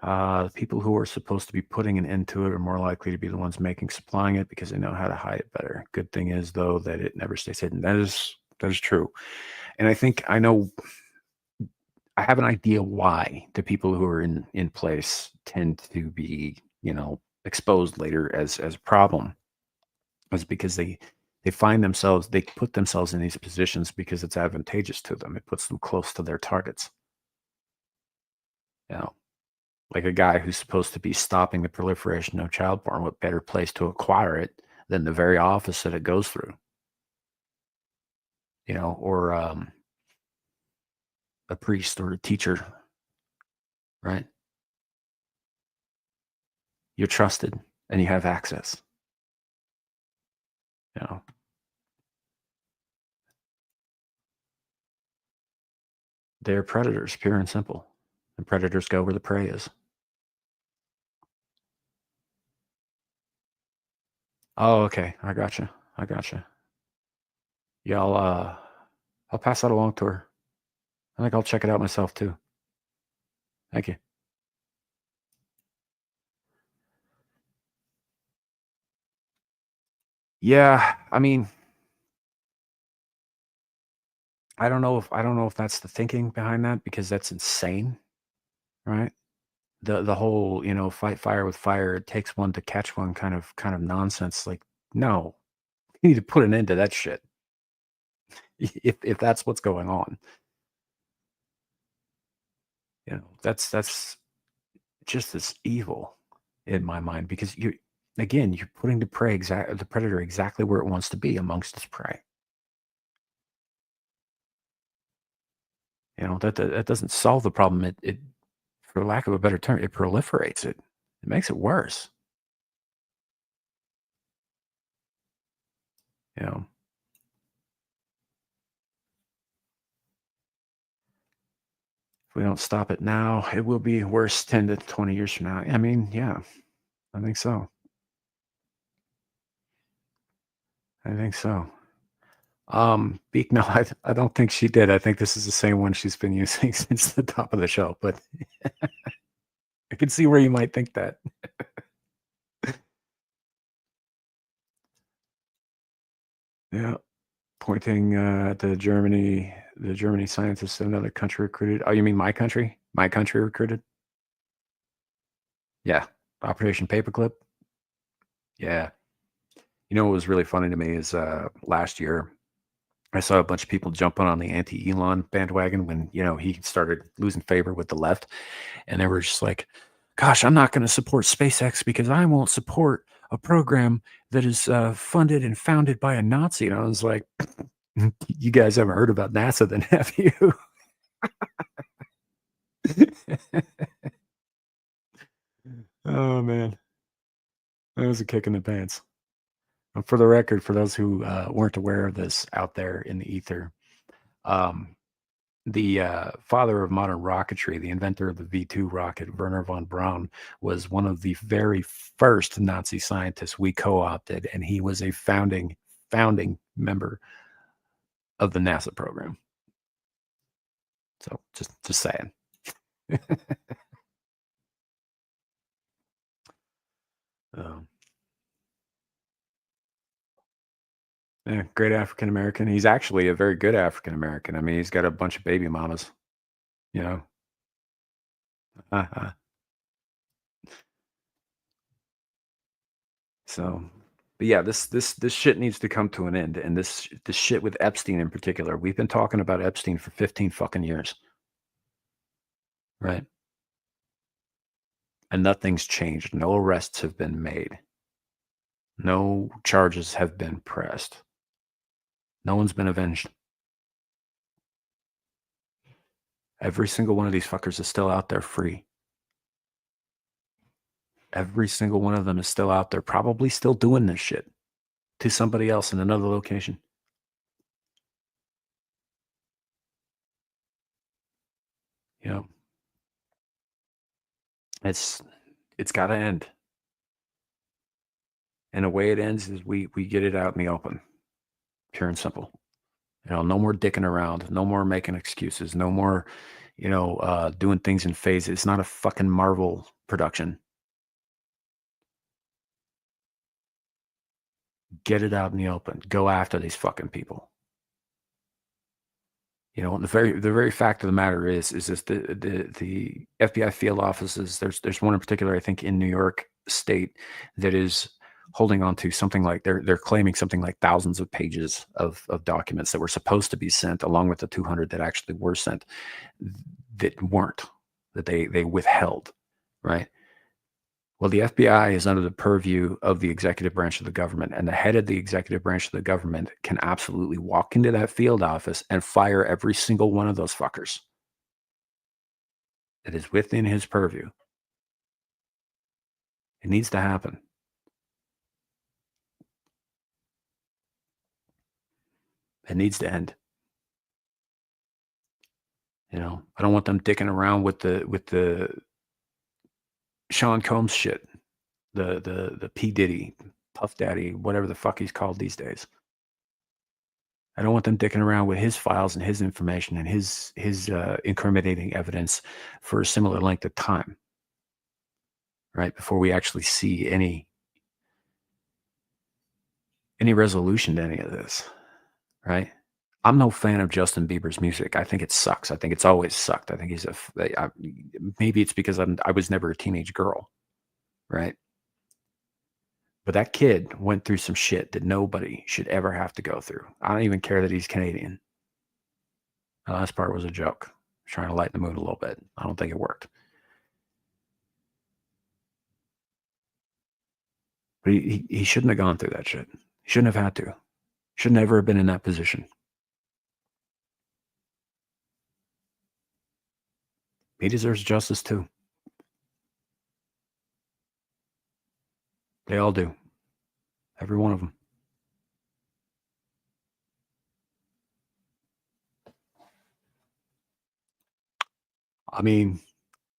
The people who are supposed to be putting an end to it are more likely to be the ones supplying it because they know how to hide it better. Good thing is though that it never stays hidden. That is true, and I have an idea why the people who are in place tend to be exposed later as a problem. Is because they put themselves in these positions because it's advantageous to them. It puts them close to their targets. You know, like a guy who's supposed to be stopping the proliferation of child porn, what better place to acquire it than the very office that it goes through? Or a priest or a teacher, right? You're trusted and you have access. You know, they're predators, pure and simple. And predators go where the prey is. Oh, okay. I gotcha. I gotcha. Yeah, I'll pass that along to her. I think I'll check it out myself too. Thank you. Yeah, I mean, I don't know if that's the thinking behind that, because that's insane, right? The whole, fight fire with fire, it takes one to catch one kind of nonsense. Like, no, you need to put an end to that shit. If that's what's going on, that's just as evil in my mind, because you're putting the predator exactly where it wants to be, amongst its prey. That doesn't solve the problem. It, for lack of a better term, it proliferates it. It makes it worse. You know, if we don't stop it now, it will be worse 10 to 20 years from now. I mean, yeah, I think so. I think so. Beak, no, I don't think she did. I think this is the same one she's been using since the top of the show, but I can see where you might think that. Yeah. Pointing at the Germany scientists another country recruited. Oh, you mean my country? My country recruited? Yeah. Operation Paperclip? Yeah. What was really funny to me is last year I saw a bunch of people jumping on the anti-Elon bandwagon when, he started losing favor with the left. And they were just like, gosh, I'm not going to support SpaceX because I won't support a program that is funded and founded by a Nazi. And I was like, you guys haven't heard about NASA then, have you? Oh, man. That was a kick in the pants. For the record, for those who weren't aware of this out there in the ether, um, the father of modern rocketry, the inventor of the V2 rocket, Werner von Braun, was one of the very first Nazi scientists we co-opted, and he was a founding member of the NASA program. So just saying. um, yeah, great African American. He's actually a very good African American. I mean, he's got a bunch of baby mamas. You know. So, but yeah, this shit needs to come to an end, and this shit with Epstein in particular. We've been talking about Epstein for 15 fucking years, right? And nothing's changed. No arrests have been made. No charges have been pressed. No one's been avenged. Every single one of these fuckers is still out there free. Every single one of them is still out there, probably still doing this shit to somebody else in another location. You know, it's got to end. And the way it ends is we get it out in the open, pure and simple. No more dicking around, no more making excuses, no more, doing things in phases. It's not a fucking Marvel production. Get it out in the open. Go after these fucking people. And the very fact of the matter is this: the FBI field offices. There's one in particular, I think, in New York State, that is holding on to something like they're claiming something like thousands of pages of documents that were supposed to be sent, along with the 200 that actually were sent, that weren't, that they withheld, right? Well, the FBI is under the purview of the executive branch of the government, and the head of the executive branch of the government can absolutely walk into that field office and fire every single one of those fuckers. It is within his purview. It needs to happen. It needs to end. I don't want them dicking around with the Sean Combs shit, the P Diddy, Puff Daddy, whatever the fuck he's called these days. I don't want them dicking around with his files and his information and his incriminating evidence for a similar length of time, right? Before we actually see any resolution to any of this, right? I'm no fan of Justin Bieber's music. I think it sucks. I think it's always sucked. I think he's maybe it's because I was never a teenage girl, right? But that kid went through some shit that nobody should ever have to go through. I don't even care that he's Canadian. The last part was a joke. Trying to lighten the mood a little bit. I don't think it worked. But he shouldn't have gone through that shit. He shouldn't have had to. Should never have been in that position. He deserves justice too. They all do. Every one of them. I mean,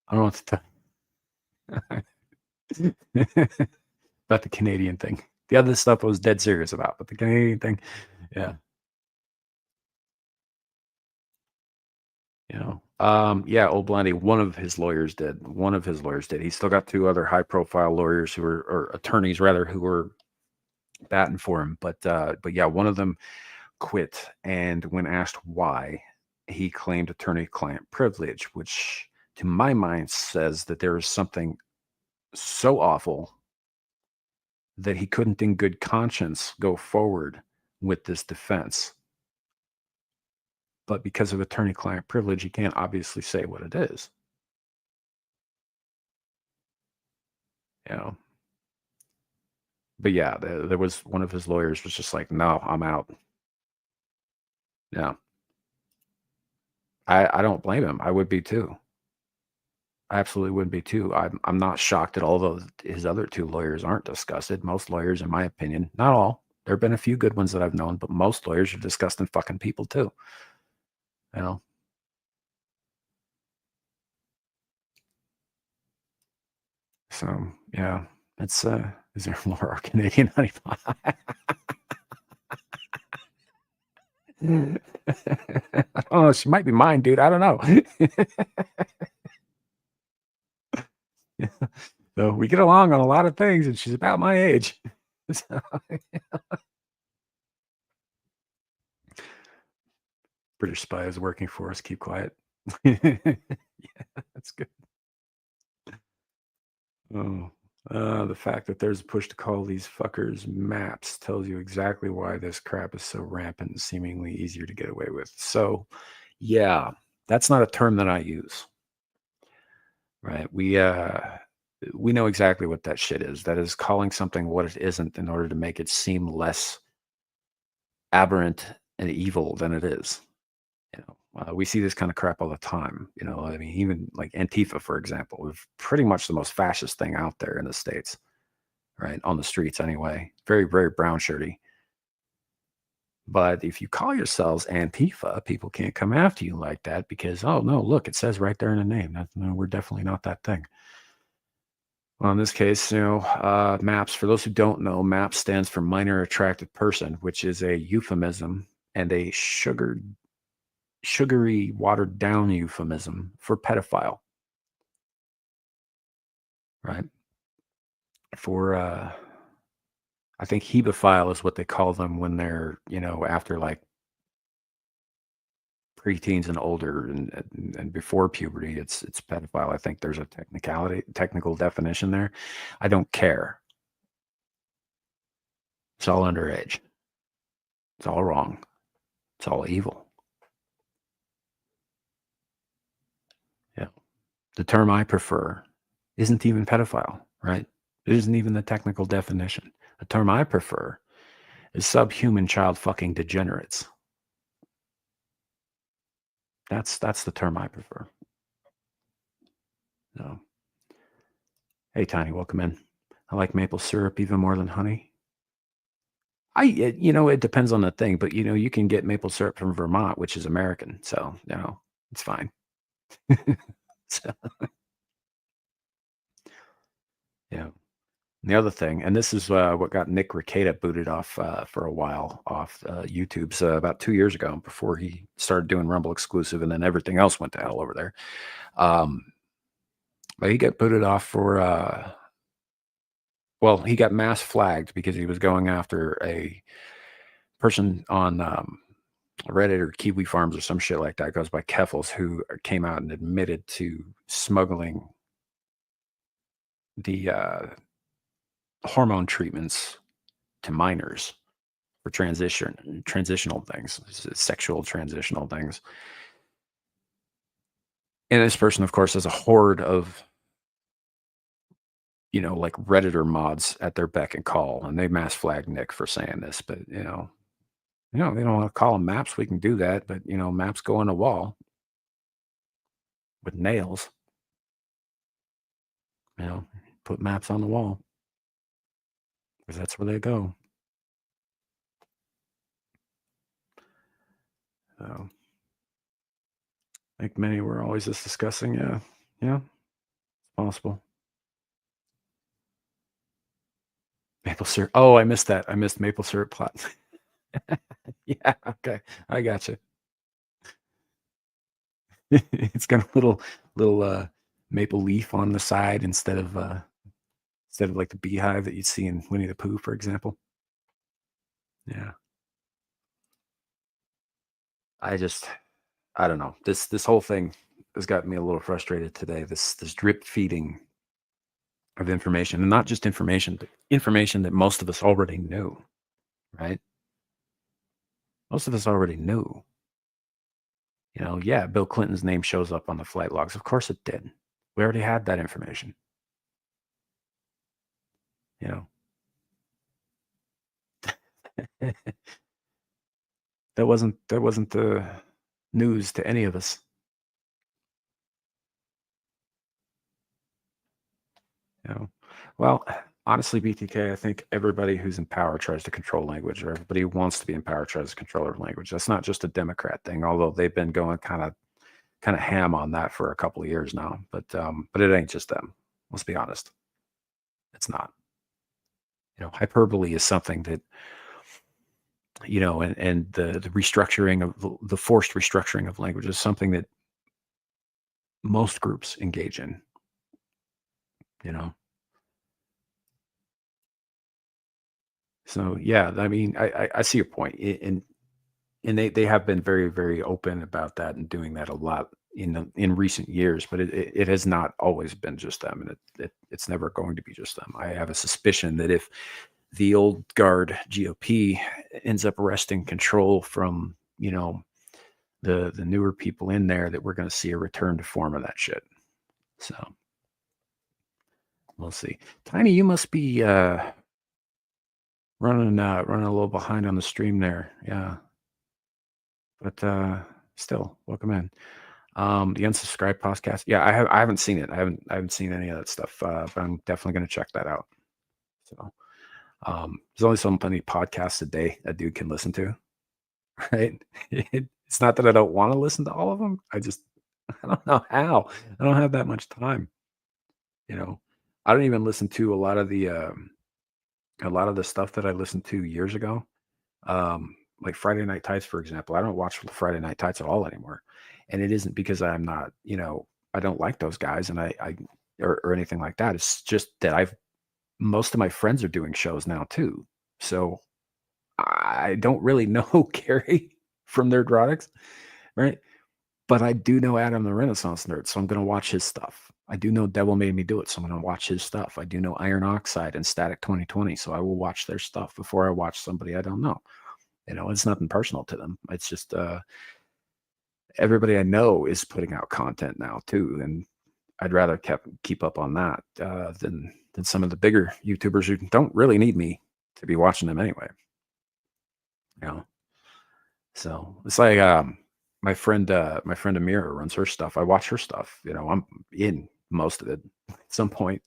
I don't know what to tell about the Canadian thing. The other stuff I was dead serious about, but the Canadian thing, yeah. Yeah, old Blindy, one of his lawyers did. One of his lawyers did. He's still got two other high profile lawyers who are, or attorneys rather, who were batting for him. But yeah, one of them quit. And when asked why, he claimed attorney client privilege, which to my mind says that there is something so awful that he couldn't in good conscience go forward with this defense. But because of attorney client privilege, he can't obviously say what it is. You know. But yeah, there was one of his lawyers was just like, no, I'm out. Yeah. I don't blame him. I would be too. I absolutely would be too. I'm not shocked at all those his other two lawyers aren't disgusted. Most lawyers, in my opinion, not all. There have been a few good ones that I've known, but most lawyers are disgusting fucking people too. You know. So yeah, it's is there more Canadian honey pie? Oh, she might be mine, dude. I don't know. So we get along on a lot of things, and she's about my age. So, British spy is working for us. Keep quiet. Yeah, that's good. Oh, the fact that there's a push to call these fuckers maps tells you exactly why this crap is so rampant and seemingly easier to get away with. So, yeah, that's not a term that I use, right? We know exactly what that shit is. That is calling something what it isn't in order to make it seem less aberrant and evil than it is. We see this kind of crap all the time. I mean, even like Antifa, for example, is pretty much the most fascist thing out there in the States, right? On the streets, anyway. Very, very brown shirty. But if you call yourselves Antifa, people can't come after you like that because, oh, no, look, it says right there in the name. No, we're definitely not that thing. Well, in this case, MAPS, for those who don't know, MAPS stands for minor attracted person, which is a euphemism and a sugary, watered down euphemism for pedophile, right? For, I think hebephile is what they call them when they're, after like preteens and older and before puberty, it's pedophile. I think there's a technical definition there. I don't care. It's all underage. It's all wrong. It's all evil. Yeah. The term I prefer isn't even pedophile, right? It isn't even the technical definition. The term I prefer is subhuman child fucking degenerates. That's the term I prefer. No. Hey, Tiny, welcome in. I like maple syrup even more than honey. It depends on the thing, but you can get maple syrup from Vermont, which is American, so it's fine. So, yeah. The other thing, and this is what got Nick Rekieta booted off for a while off YouTube's about 2 years ago before he started doing Rumble exclusive, and then everything else went to hell over there. But he got booted off for well, he got mass flagged because he was going after a person on Reddit or Kiwi Farms or some shit like that, goes by Keffels, who came out and admitted to smuggling the hormone treatments to minors for transitional things, sexual transitional things. And this person, of course, has a horde of, like Redditor mods at their beck and call, and they mass flag Nick for saying this, but they don't want to call them maps. We can do that, but maps go on a wall with nails. Put maps on the wall because that's where they go. So, I think many were always just discussing. Yeah, it's possible. Maple syrup. Oh, I missed that. I missed maple syrup plots. Yeah, okay, I got you. It's got a little maple leaf on the side instead of like the beehive that you'd see in Winnie the Pooh, for example. Yeah, I don't know. This whole thing has got me a little frustrated today. This drip feeding of information, and not just information, but information that most of us already knew, right? Most of us already knew. Yeah, Bill Clinton's name shows up on the flight logs. Of course it did. We already had that information. You know, that wasn't the news to any of us. Well, honestly, BTK, I think everybody who's in power tries to control language, or everybody who wants to be in power tries to control their language. That's not just a Democrat thing, although they've been going kind of ham on that for a couple of years now. But it ain't just them. Let's be honest. It's not. Hyperbole is something that, and the restructuring of the forced restructuring of language is something that most groups engage in. So yeah, I mean, I see your point, and they have been very, very open about that and doing that a lot in recent years, but it has not always been just them, and it's never going to be just them. I have a suspicion that if the old guard GOP ends up wresting control from the newer people in there, that we're going to see a return to form of that shit. So we'll see. Tiny, you must be running a little behind on the stream there. Yeah. But still, welcome in. The unsubscribed podcast. Yeah, I haven't seen it. I haven't seen any of that stuff. But I'm definitely gonna check that out. So there's only so many podcasts a day a dude can listen to, right? It's not that I don't want to listen to all of them. I don't know how. I don't have that much time. I don't even listen to a lot of the stuff that I listened to years ago. Like Friday Night Tights, for example. I don't watch Friday Night Tights at all anymore. And it isn't because I'm not, I don't like those guys and or anything like that. It's just that most of my friends are doing shows now too. So I don't really know Gary from Nerdrotics, right? But I do know Adam the Renaissance Nerd, so I'm going to watch his stuff. I do know Devil Made Me Do It, so I'm going to watch his stuff. I do know Iron Oxide and Static 2020, so I will watch their stuff before I watch somebody I don't know. It's nothing personal to them. It's just everybody I know is putting out content now too, and I'd rather keep up on that than some of the bigger YouTubers who don't really need me to be watching them anyway. So it's like my friend Amira runs her stuff. I watch her stuff. I'm in most of it at some point,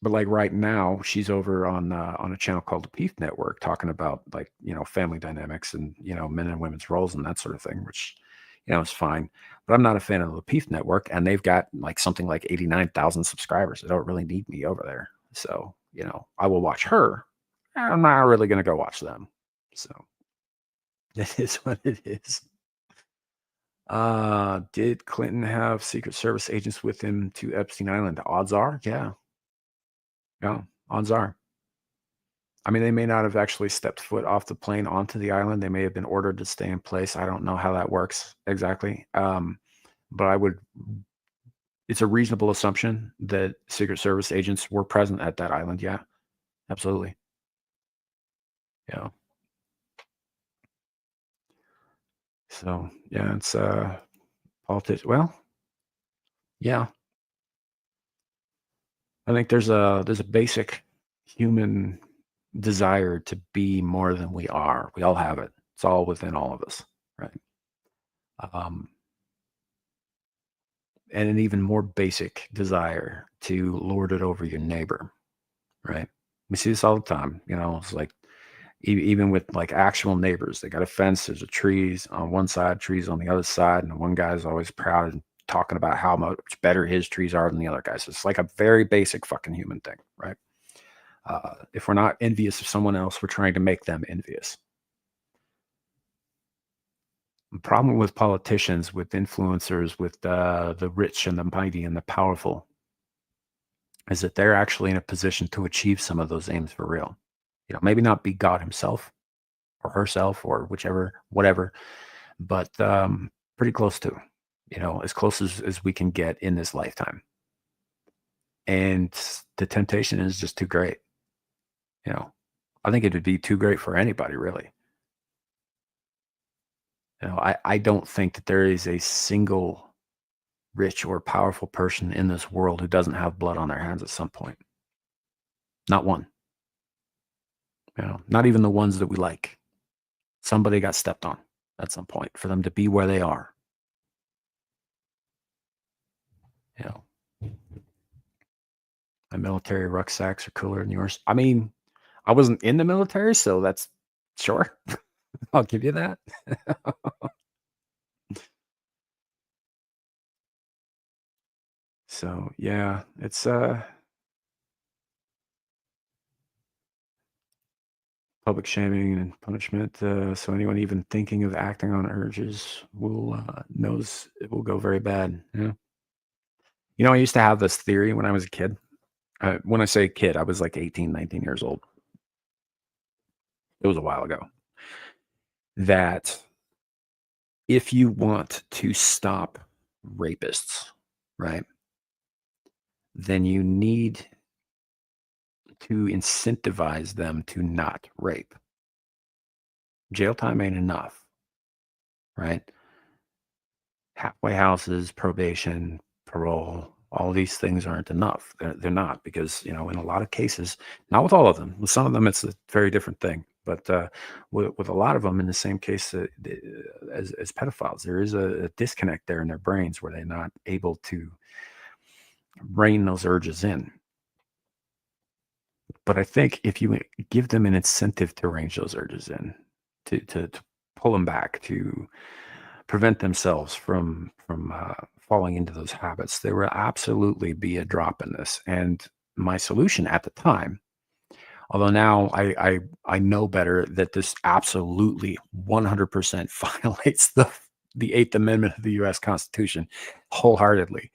but like right now, she's over on a channel called the Peace Network, talking about like family dynamics and men and women's roles and that sort of thing, which is fine. But I'm not a fan of the Peace Network, and they've got like something like 89,000 subscribers. They don't really need me over there, so I will watch her. I'm not really going to go watch them. So it is what it is. Did Clinton have Secret Service agents with him to Epstein Island? Odds are, yeah. Yeah, odds are. I mean, they may not have actually stepped foot off the plane onto the island. They may have been ordered to stay in place. I don't know how that works exactly. But it's a reasonable assumption that Secret Service agents were present at that island. Yeah, absolutely. Yeah. So yeah, it's politics. Well, yeah, I think there's a basic human desire to be more than we are. We all have it. It's all within all of us, right? Um, and an even more basic desire to lord it over your neighbor, right? We see this all the time. It's like even with like actual neighbors, they got a fence. There's a trees on one side, trees on the other side, and one guy's always proud and talking about how much better his trees are than the other guys. It's like a very basic fucking human thing, right? If we're not envious of someone else, we're trying to make them envious. The problem with politicians, with influencers, with the rich and the mighty and the powerful, is that they're actually in a position to achieve some of those aims for real. Maybe not be God himself or herself or whichever, whatever, but pretty close to, as close as we can get in this lifetime. And the temptation is just too great. I think it would be too great for anybody, really. I don't think that there is a single rich or powerful person in this world who doesn't have blood on their hands at some point. Not one. Not even the ones that we like. Somebody got stepped on at some point for them to be where they are. My military rucksacks are cooler than yours. I mean, I wasn't in the military, so that's sure. I'll give you that. So yeah, it's public shaming and punishment. So anyone even thinking of acting on urges will knows it will go very bad. Yeah. I used to have this theory when I was a kid. When I say kid, I was like 18, 19 years old. It was a while ago. That if you want to stop rapists, right, then you need to incentivize them to not rape. Jail time ain't enough, right? Halfway houses, probation, parole, all these things aren't enough. They're not because, in a lot of cases, not with all of them, with some of them, it's a very different thing. But with a lot of them, in the same case as pedophiles, there is a disconnect there in their brains where they're not able to rein those urges in. But I think if you give them an incentive to range those urges in, to pull them back, to prevent themselves from falling into those habits, there will absolutely be a drop in this. And my solution at the time, although now I know better, that this absolutely 100% violates the Eighth Amendment of the U.S. Constitution wholeheartedly.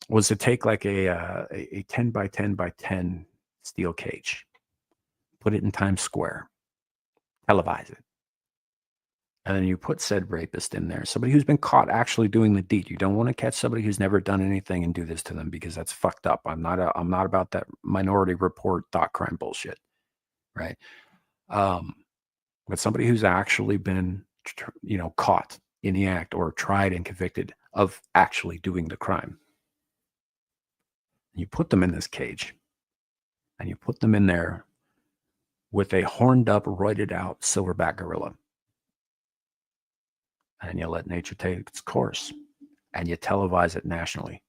Was to take like a 10 by 10 by 10 steel cage, put it in Times Square, televise it. And then you put said rapist in there, somebody who's been caught actually doing the deed. You don't want to catch somebody who's never done anything and do this to them because that's fucked up. I'm not about that Minority Report thought crime bullshit, right? But somebody who's actually been, caught in the act or tried and convicted of actually doing the crime. You put them in this cage and you put them in there with a horned up, roided out silverback gorilla. And you let nature take its course and you televise it nationally.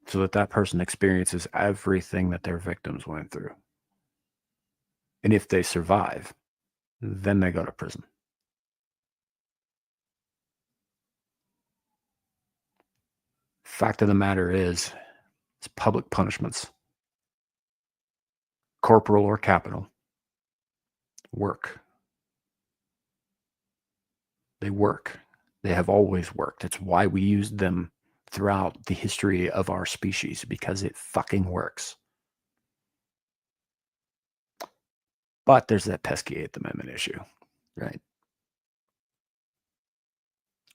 So that person experiences everything that their victims went through. And if they survive, then they go to prison. Fact of the matter is, it's public punishments, corporal or capital, work. They work. They have always worked. It's why we use them throughout the history of our species because it fucking works. But there's that pesky Eighth Amendment issue, right?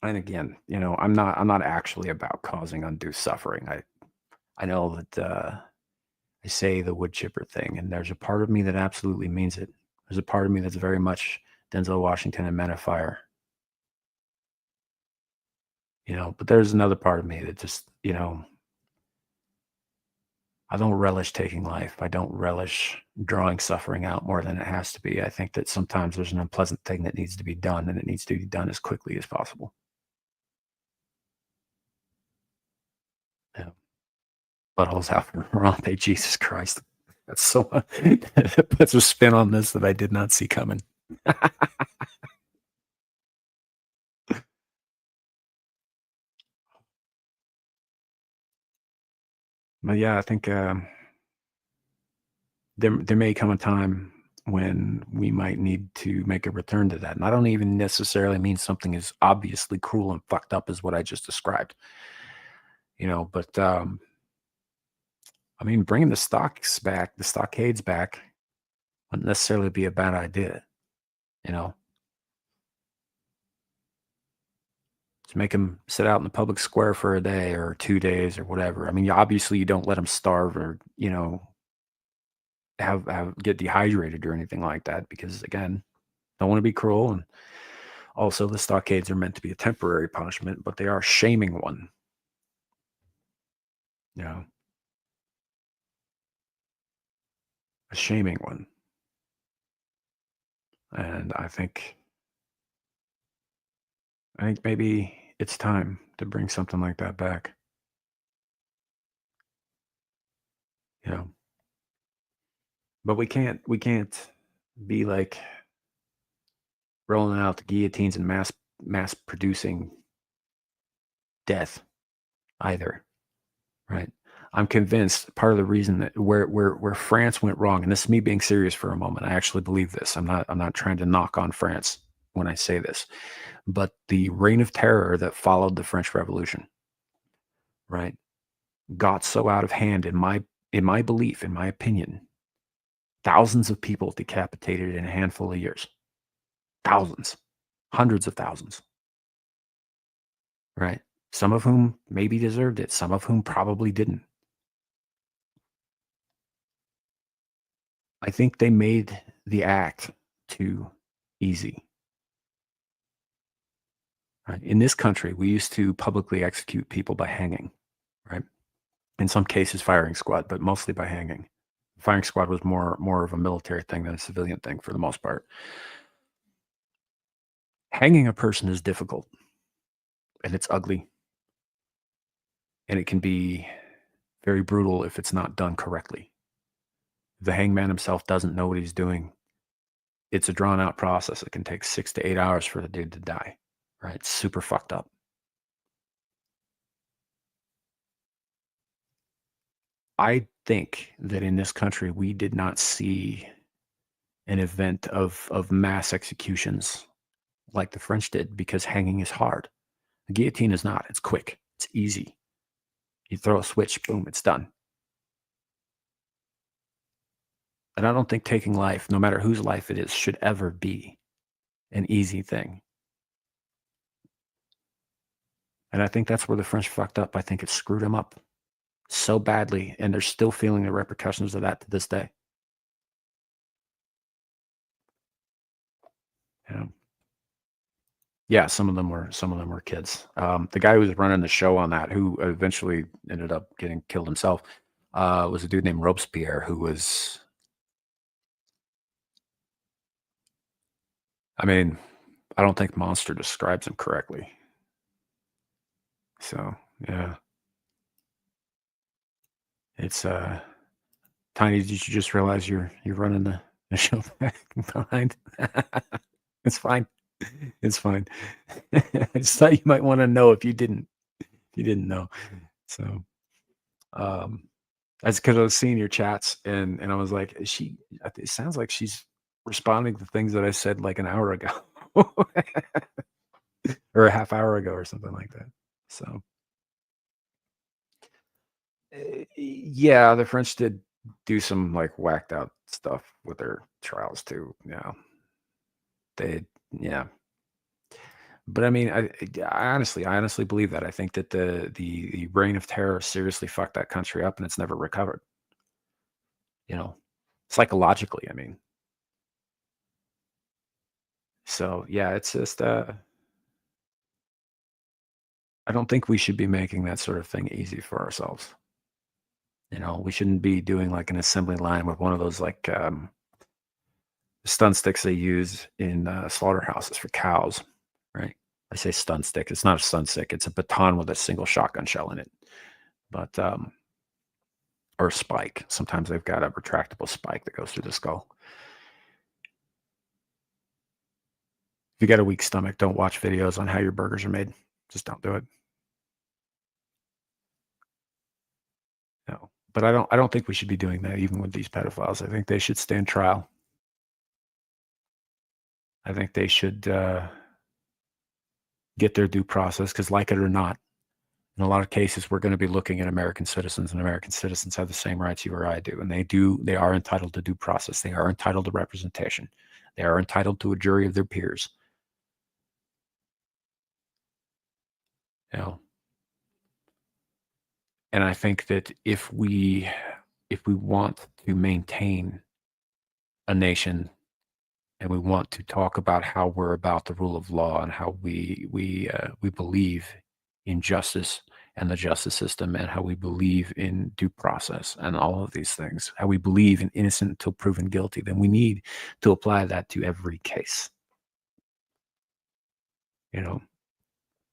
And again, I'm not actually about causing undue suffering. I know that I say the wood chipper thing, and there's a part of me that absolutely means it. There's a part of me that's very much Denzel Washington and Men of Fire, but there's another part of me that just, I don't relish taking life. I don't relish drawing suffering out more than it has to be. I think that sometimes there's an unpleasant thing that needs to be done, and it needs to be done as quickly as possible. Yeah. Buttholes have Harambe, Jesus Christ. That's so that puts a spin on this that I did not see coming. But yeah, I think there may come a time when we might need to make a return to that. And I don't even necessarily mean something as obviously cruel and fucked up as what I just described. But I mean, bringing the stockades back, wouldn't necessarily be a bad idea. You know, to make them sit out in the public square for a day or 2 days or whatever. I mean, obviously you don't let them starve or have get dehydrated or anything like that because again, don't want to be cruel, and also the stockades are meant to be a temporary punishment, but they are shaming one. You know, a shaming one, and I think maybe it's time to bring something like that back. You know, but we can't be like rolling out the guillotines and mass producing death either, right? I'm convinced part of the reason that where France went wrong, and this is me being serious for a moment. I actually believe this. I'm not trying to knock on France when I say this, but the reign of terror that followed the French Revolution, right, got so out of hand in my belief, in my opinion, thousands of people decapitated in a handful of years. Thousands, hundreds of thousands, right? Some of whom maybe deserved it, some of whom probably didn't. I think they made the act too easy. Right? In this country, we used to publicly execute people by hanging, right? In some cases, firing squad, but mostly by hanging. Firing squad was more of a military thing than a civilian thing for the most part. Hanging a person is difficult, and it's ugly, and it can be very brutal if it's not done correctly. If the hangman himself doesn't know what he's doing, it's a drawn out process. It can take 6 to 8 hours for the dude to die. Right? It's super fucked up. I think that in this country we did not see an event of mass executions like the French did because hanging is hard. The guillotine is not. It's quick. It's easy. You throw a switch, boom, it's done. And I don't think taking life, no matter whose life it is, should ever be an easy thing. And I think that's where the French fucked up. I think it screwed them up so badly, and they're still feeling the repercussions of that to this day. Yeah. Yeah, some of them were kids. The guy who was running the show on that, who eventually ended up getting killed himself, was a dude named Robespierre, who was, I mean, I don't think Monster describes him correctly. So yeah, it's Tiny. Did you just realize you're running the show back behind? It's fine. It's fine. I just thought you might want to know if you didn't know. So um that's because I was seeing your chats and I was like, is she? It sounds like she's responding to things that I said like an hour ago, or a half hour ago, or something like that. So Yeah, the French did do some like whacked out stuff with their trials too. Yeah, they, yeah. But I mean, I honestly believe that. I think that the reign of terror seriously fucked that country up, and it's never recovered. You know, psychologically. I mean, so yeah, it's just. I don't think we should be making that sort of thing easy for ourselves. We shouldn't be doing like an assembly line with one of those like stun sticks they use in slaughterhouses for cows, right? I say stun stick. It's not a stun stick. It's a baton with a single shotgun shell in it, but or a spike. Sometimes they've got a retractable spike that goes through the skull. If you got a weak stomach, don't watch videos on how your burgers are made. Just don't do it. No. But I don't think we should be doing that even with these pedophiles. I think they should stand trial. I think they should get their due process because, like it or not, in a lot of cases, we're going to be looking at American citizens, and American citizens have the same rights you or I do, and they are entitled to due process. They are entitled to representation. They are entitled to a jury of their peers. You know, and I think that if we want to maintain a nation and we want to talk about how we're about the rule of law and how we believe in justice and the justice system and how we believe in due process and all of these things, how we believe in innocent until proven guilty, then we need to apply that to every case, you know,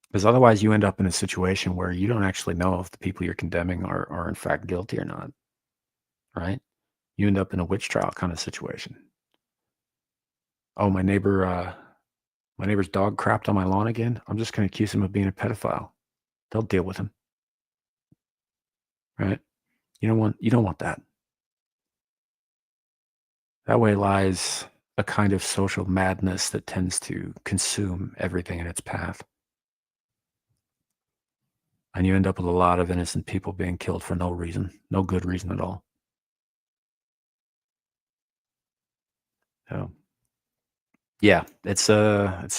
because otherwise you end up in a situation where you don't actually know if the people you're condemning are in fact guilty or not, right? You end up in a witch trial kind of situation. Oh, my neighbor's dog crapped on my lawn again. I'm just going to accuse him of being a pedophile. They'll deal with him, right? You don't want that. That way lies a kind of social madness that tends to consume everything in its path. And you end up with a lot of innocent people being killed for no reason, no good reason at all. So, yeah, it's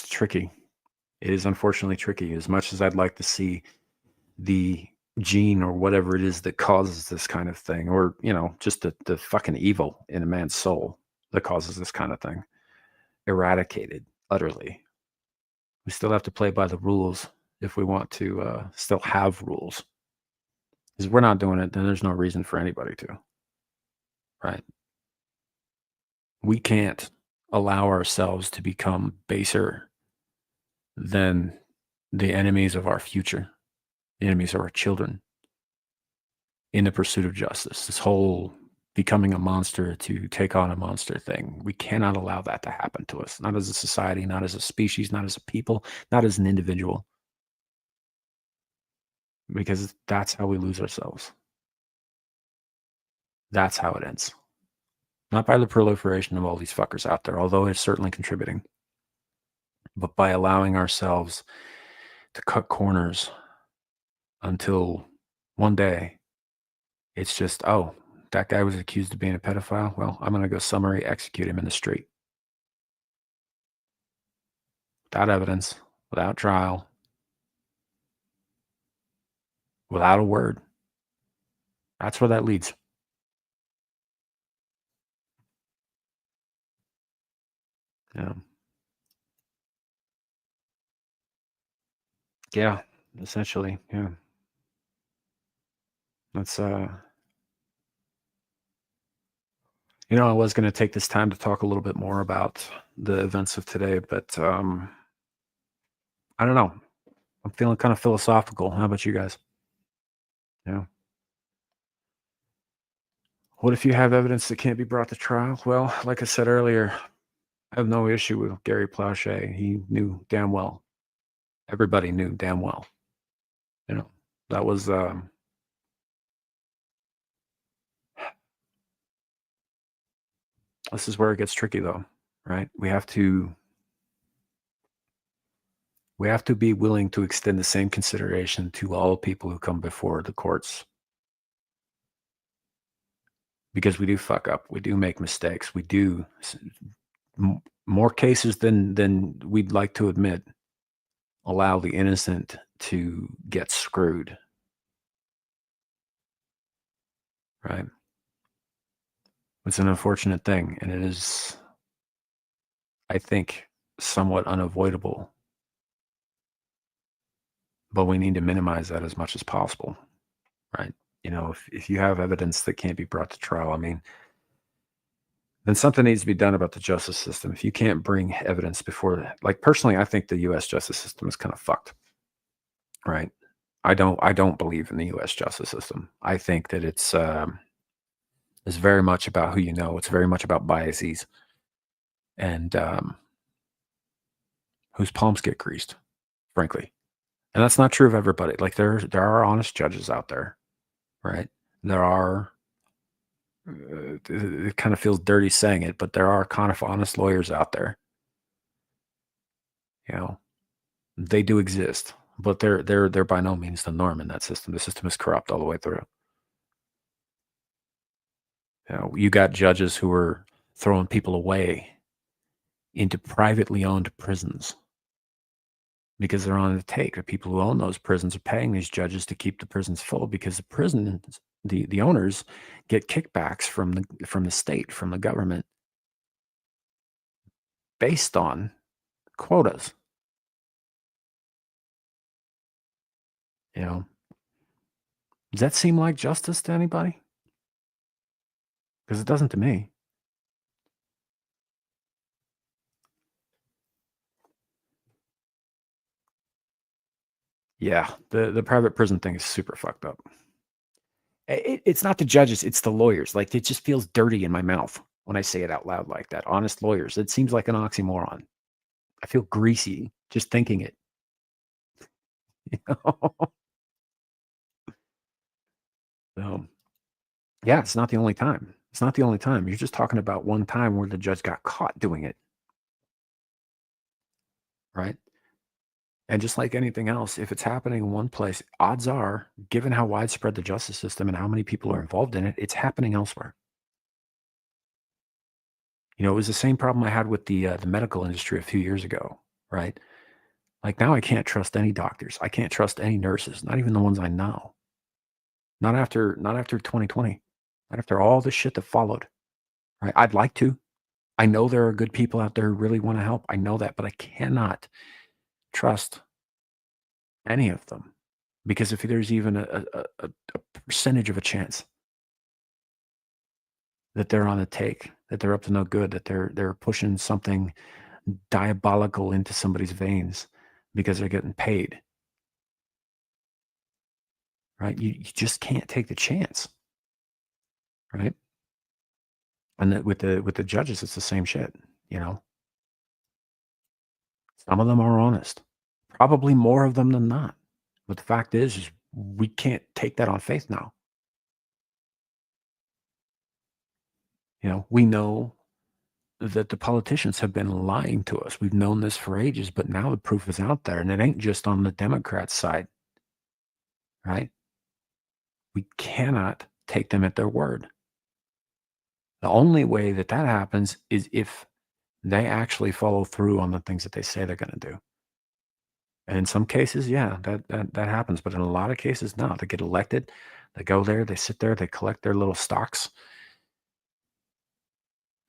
tricky. It is unfortunately tricky. As much as I'd like to see the gene or whatever it is that causes this kind of thing, or just the fucking evil in a man's soul that causes this kind of thing, eradicated utterly. We still have to play by the rules if we want to still have rules. Because we're not doing it, then there's no reason for anybody to, right? We can't allow ourselves to become baser than the enemies of our future, the enemies of our children, in the pursuit of justice. This whole becoming a monster to take on a monster thing. We cannot allow that to happen to us, not as a society, not as a species, not as a people, not as an individual, because that's how we lose ourselves. That's how it ends. Not by the proliferation of all these fuckers out there, although it's certainly contributing, but by allowing ourselves to cut corners until one day it's just, oh, that guy was accused of being a pedophile. Well, I'm going to go summary execute him in the street without evidence, without trial, without a word. That's where that leads. Yeah. Yeah. Essentially. Yeah. That's, I was going to take this time to talk a little bit more about the events of today, but I don't know. I'm feeling kind of philosophical. How about you guys? Yeah. What if you have evidence that can't be brought to trial? Well, like I said earlier, I have no issue with Gary Plauché. He knew damn well. Everybody knew damn well. You know, that was this is where it gets tricky though, right? We have to be willing to extend the same consideration to all people who come before the courts. because we do fuck up. We do make mistakes. We do more cases than we'd like to admit allow the innocent to get screwed, right? It's an unfortunate thing, and it is, I think, somewhat unavoidable, but we need to minimize that as much as possible, right? If you have evidence that can't be brought to trial, I mean, then something needs to be done about the justice system. If you can't bring evidence before, like personally, I think the U.S. justice system is kind of fucked, right? I don't believe in the U.S. justice system. I think that it's very much about who you know. It's very much about biases and whose palms get greased, frankly. And that's not true of everybody. Like there are honest judges out there, right? There are. It kind of feels dirty saying it, but there are kind of honest lawyers out there. You know, they do exist, but they're by no means the norm in that system. The system is corrupt all the way through. You got judges who are throwing people away into privately owned prisons because they're on the take. The people who own those prisons are paying these judges to keep the prisons full because the prisons, the owners get kickbacks from the state, from the government, based on quotas. You know, does that seem like justice to anybody? Because it doesn't to me. Yeah, the private prison thing is super fucked up. It's not the judges, it's the lawyers. Like, it just feels dirty in my mouth when I say it out loud like that. Honest lawyers. It seems like an oxymoron. I feel greasy just thinking it. You know? So, yeah, it's not the only time. It's not the only time. You're just talking about one time where the judge got caught doing it, right? And just like anything else, if it's happening in one place, odds are, given how widespread the justice system and how many people are involved in it, it's happening elsewhere. It was the same problem I had with the medical industry a few years ago, right? Like now, I can't trust any doctors. I can't trust any nurses, not even the ones I know. Not after 2020. Not after all the shit that followed. Right? I'd like to. I know there are good people out there who really want to help. I know that, but I cannot trust any of them because if there's even a percentage of a chance that they're on the take, that they're up to no good, that they're pushing something diabolical into somebody's veins because they're getting paid, right? You just can't take the chance, right? And that with the judges, it's the same shit. Some of them are honest, probably more of them than not. But the fact is we can't take that on faith now. We know that the politicians have been lying to us. We've known this for ages, but now the proof is out there, and it ain't just on the Democrats' side, right? We cannot take them at their word. The only way that happens is if they actually follow through on the things that they say they're going to do. And in some cases, yeah, that happens. But in a lot of cases, no. They get elected, they go there, they sit there, they collect their little stocks,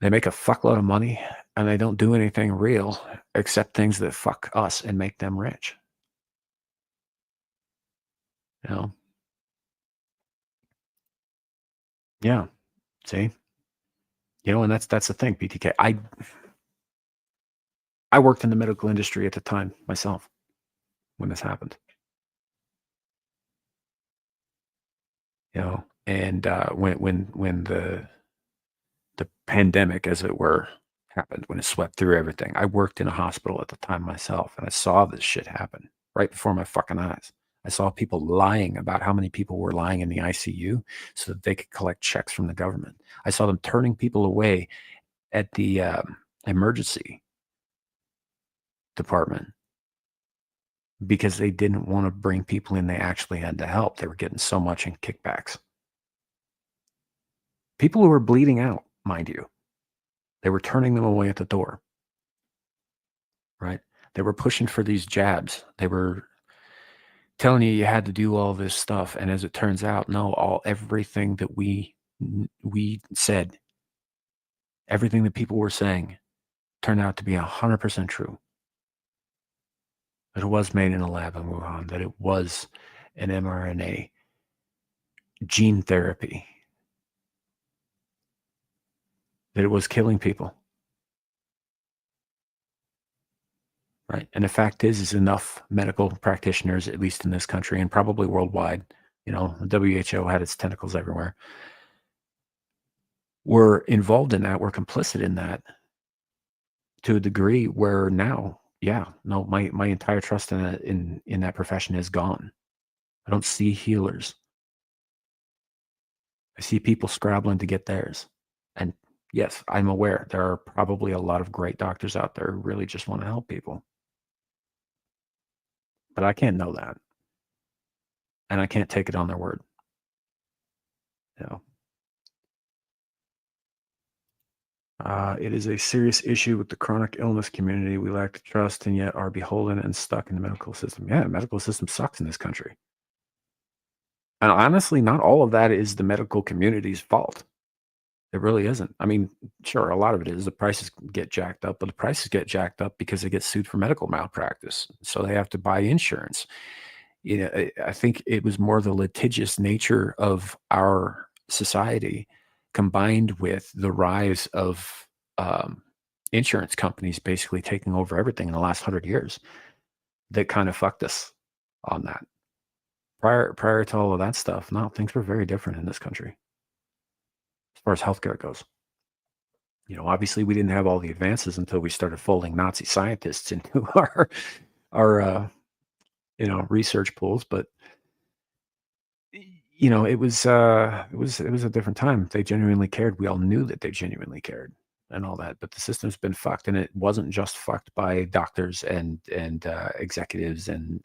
they make a fuckload of money, and they don't do anything real except things that fuck us and make them rich. You know? Yeah. See? And that's the thing, BTK. I worked in the medical industry at the time myself when this happened. And when the pandemic, as it were, happened, when it swept through everything, I worked in a hospital at the time myself, and I saw this shit happen right before my fucking eyes. I saw people lying about how many people were lying in the ICU so that they could collect checks from the government. I saw them turning people away at the emergency department because they didn't want to bring people in they actually had to help. They were getting so much in kickbacks. People who were bleeding out, mind you, they were turning them away at the door, right? They were pushing for these jabs. They were telling you had to do all this stuff. And as it turns out, no, everything that we said, everything that people were saying turned out to be 100% true. That it was made in a lab in Wuhan, that it was an mRNA gene therapy, that it was killing people. Right. And the fact is enough medical practitioners, at least in this country and probably worldwide, the WHO had its tentacles everywhere, were involved in that, were complicit in that to a degree where now, my entire trust in that profession is gone. I don't see healers. I see people scrabbling to get theirs. And yes, I'm aware there are probably a lot of great doctors out there who really just want to help people. But I can't know that. And I can't take it on their word. It is a serious issue with the chronic illness community. We lack the trust and yet are beholden and stuck in the medical system. Yeah, the medical system sucks in this country. And honestly, not all of that is the medical community's fault. It really isn't. I mean, sure, a lot of it is. The prices get jacked up, but the prices get jacked up because they get sued for medical malpractice. So they have to buy insurance. I think it was more the litigious nature of our society combined with the rise of insurance companies basically taking over everything in the last 100 years that kind of fucked us on that. Prior to all of that stuff, no, things were very different in this country as far as healthcare goes. Obviously we didn't have all the advances until we started folding Nazi scientists into our research pools, but it was a different time. They genuinely cared. We all knew that they genuinely cared and all that, but the system's been fucked, and it wasn't just fucked by doctors and executives and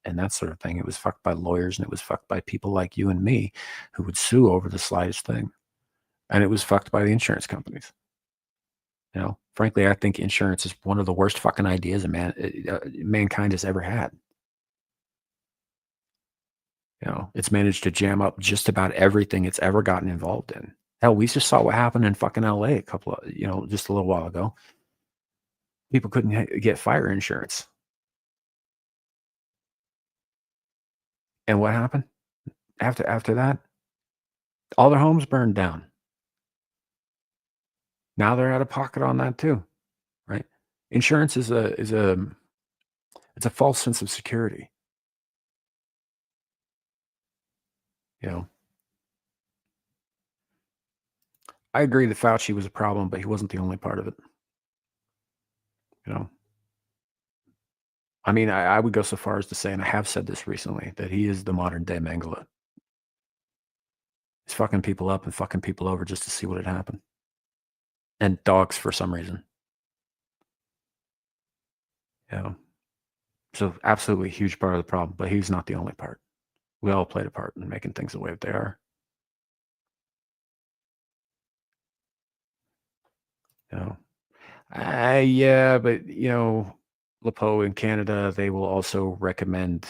that sort of thing. It was fucked by lawyers, and it was fucked by people like you and me who would sue over the slightest thing. And it was fucked by the insurance companies. Frankly, I think insurance is one of the worst fucking ideas mankind has ever had. It's managed to jam up just about everything it's ever gotten involved in. Hell, we just saw what happened in fucking LA just a little while ago. People couldn't get fire insurance. And what happened after that? All their homes burned down. Now they're out of pocket on that too, right? Insurance is it's a false sense of security. I agree that Fauci was a problem, but he wasn't the only part of it. I mean, I would go so far as to say, and I have said this recently, that he is the modern day Mengele. He's fucking people up and fucking people over just to see what had happened. And dogs for some reason. So absolutely a huge part of the problem, but he's not the only part. We all played a part in making things the way that they are. Yeah, but Lepo in Canada, they will also recommend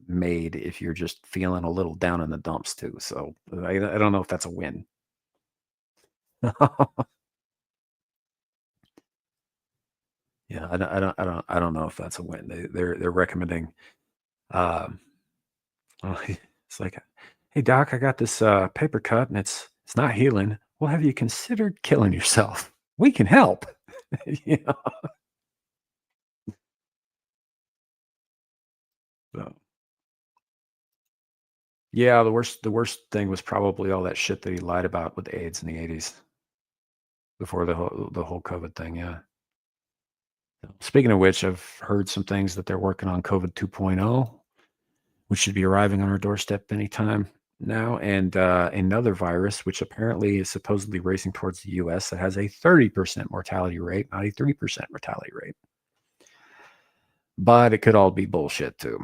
Maid if you're just feeling a little down in the dumps too. So I don't know if that's a win. Yeah, I don't know if that's a win. They're recommending. It's like, hey doc, I got this paper cut and it's not healing. Well, have you considered killing yourself? We can help. So, yeah, the worst thing was probably all that shit that he lied about with AIDS in the 80s before the whole COVID thing. Yeah. Speaking of which, I've heard some things that they're working on COVID 2.0, which should be arriving on our doorstep anytime now, and another virus, which apparently is supposedly racing towards the U.S. that has a 30% mortality rate, not a 3% mortality rate. But it could all be bullshit too.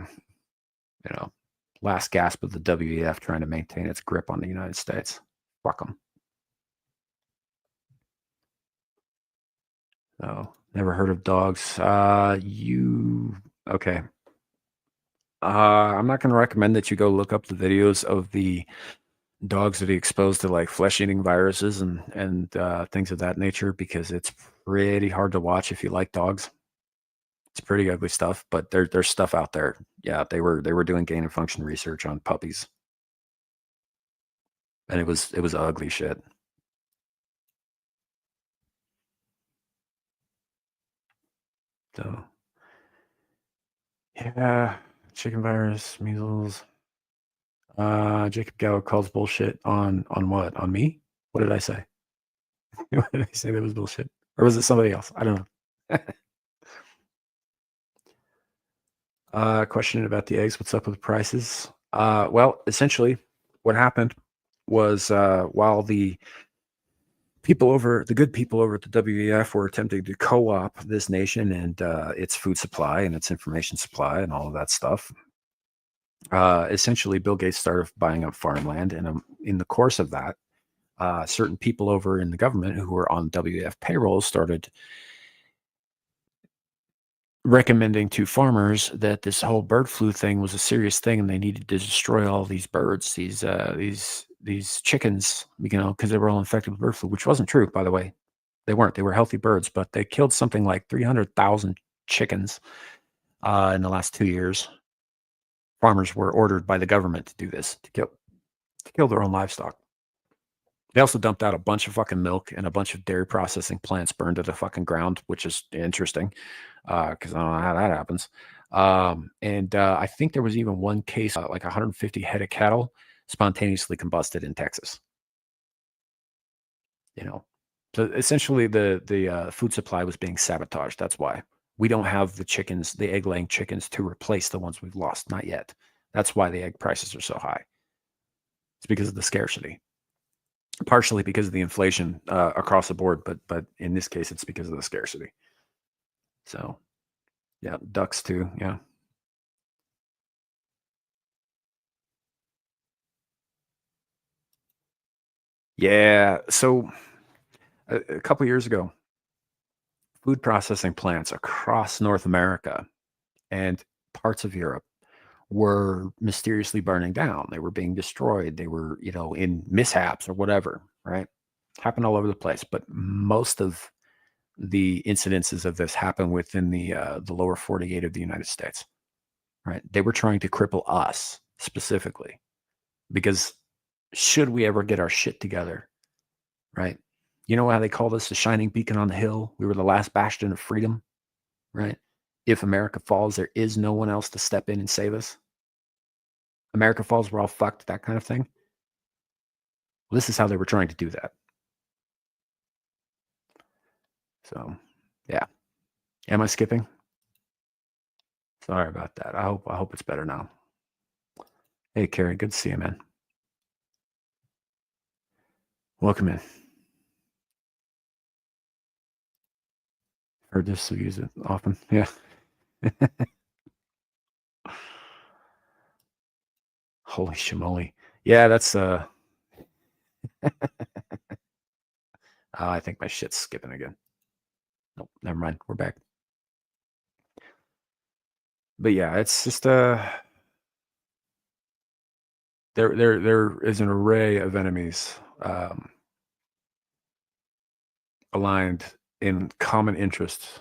Last gasp of the WEF trying to maintain its grip on the United States. Fuck them. Oh, never heard of dogs. Okay. I'm not going to recommend that you go look up the videos of the dogs that he exposed to like flesh-eating viruses and things of that nature because it's pretty hard to watch if you like dogs. It's pretty ugly stuff, but there's stuff out there. Yeah, they were doing gain of function research on puppies, and it was ugly shit. So yeah, chicken virus, measles. Jacob Gallo calls bullshit on what? On me? What did I say? What did I say that was bullshit? Or was it somebody else? I don't know. Question about the eggs. What's up with prices? Well, essentially, what happened was while the good people over at the WEF were attempting to co-op this nation and its food supply and its information supply and all of that stuff, essentially Bill Gates started buying up farmland, and in the course of that, certain people over in the government who were on WEF payroll started recommending to farmers that this whole bird flu thing was a serious thing and they needed to destroy all these birds, these chickens, because they were all infected with bird flu, which wasn't true, by the way. They weren't. They were healthy birds, but they killed something like 300,000 chickens in the last 2 years. Farmers were ordered by the government to do this, to kill their own livestock. They also dumped out a bunch of fucking milk and a bunch of dairy processing plants burned to the fucking ground, which is interesting because I don't know how that happens. And I think there was even one case, like 150 head of cattle spontaneously combusted in Texas. So essentially the food supply was being sabotaged. That's why we don't have the egg laying chickens to replace the ones we've lost. Not yet. That's why the egg prices are so high. It's because of the scarcity. Partially because of the inflation across the board, but in this case, it's because of the scarcity. So, yeah, ducks too. Yeah. Yeah. So, a couple years ago, food processing plants across North America and parts of Europe were mysteriously burning down. They were being destroyed. They were, in mishaps or whatever, right? Happened all over the place. But most of the incidences of this happen within the lower 48 of the United States, right? They were trying to cripple us specifically because should we ever get our shit together, right? You know how they called us the shining beacon on the hill? We were the last bastion of freedom, right? If America falls, there is no one else to step in and save us. America falls, we're all fucked, that kind of thing. Well, this is how they were trying to do that. So, yeah. Am I skipping? Sorry about that. I hope it's better now. Hey, Carrie, good to see you, man. Welcome in. Heard this, so use it often. Yeah. Holy shimoli. Yeah, that's I think my shit's skipping again. Nope, never mind. We're back. But yeah, it's just there is an array of enemies aligned in common interests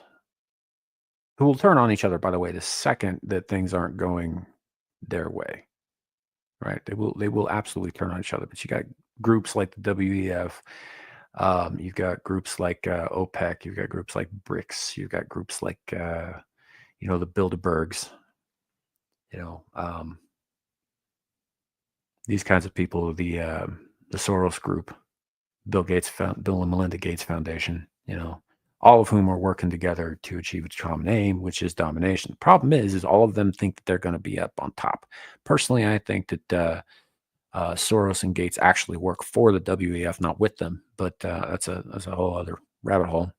who will turn on each other, by the way, the second that things aren't going their way. Right? They will absolutely turn on each other. But you got groups like the WEF, you've got groups like OPEC, you've got groups like BRICS, you've got groups like the Bilderbergs, these kinds of people, the Soros Group, Bill and Melinda Gates Foundation, all of whom are working together to achieve a common aim, which is domination. The problem is all of them think that they're going to be up on top. Personally, I think that Soros and Gates actually work for the WEF, not with them. But that's a whole other rabbit hole,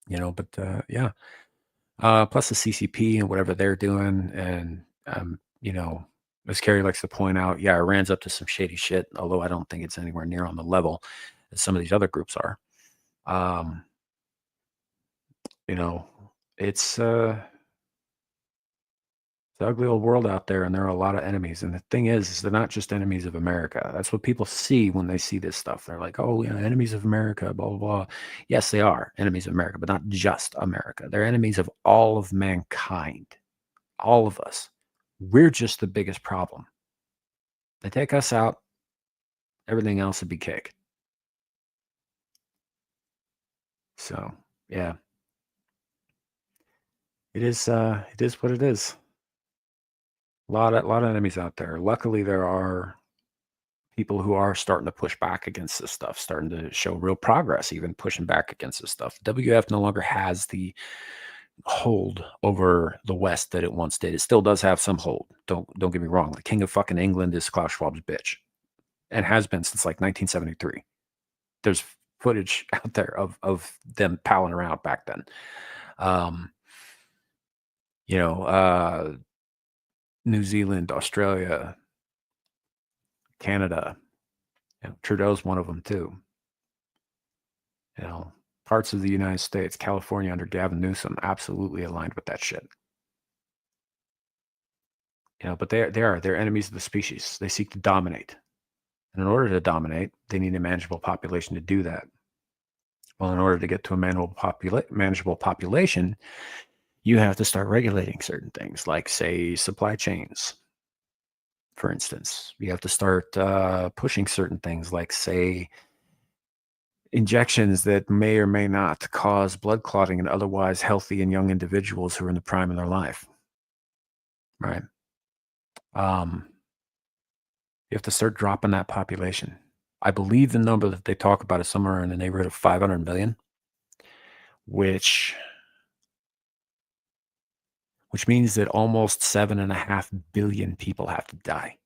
But yeah, plus the CCP and whatever they're doing, and as Kerry likes to point out, yeah, Iran's up to some shady shit. Although I don't think it's anywhere near on the level that some of these other groups are. You know, it's the ugly old world out there, and there are a lot of enemies. And the thing is they're not just enemies of America. That's what people see when they see this stuff. They're like, oh, yeah, enemies of America, blah, blah, blah. Yes, they are enemies of America, but not just America. They're enemies of all of mankind, all of us. We're just the biggest problem. They take us out, everything else would be cake. So, yeah, it is what it is. A lot of enemies out there. Luckily, there are people who are starting to push back against this stuff, starting to show real progress, even pushing back against this stuff. WF no longer has the hold over the West that it once did. It still does have some hold. Don't get me wrong. The king of fucking England is Klaus Schwab's bitch, and has been since like 1973. There's footage out there of them palling around back then. Um, you know, New Zealand, Australia, Canada. Trudeau's one of them too. You know, parts of the United States, California under Gavin Newsom, absolutely aligned with that shit. But they're enemies of the species. They seek to dominate. And in order to dominate, they need a manageable population to do that. Well, in order to get to a manageable population, you have to start regulating certain things, like, say, supply chains, for instance. You have to start pushing certain things, like, say, injections that may or may not cause blood clotting in otherwise healthy and young individuals who are in the prime of their life, right? Um, you have to start dropping that population. I believe the number that they talk about is somewhere in the neighborhood of 500 million, which means that almost 7.5 billion people have to die.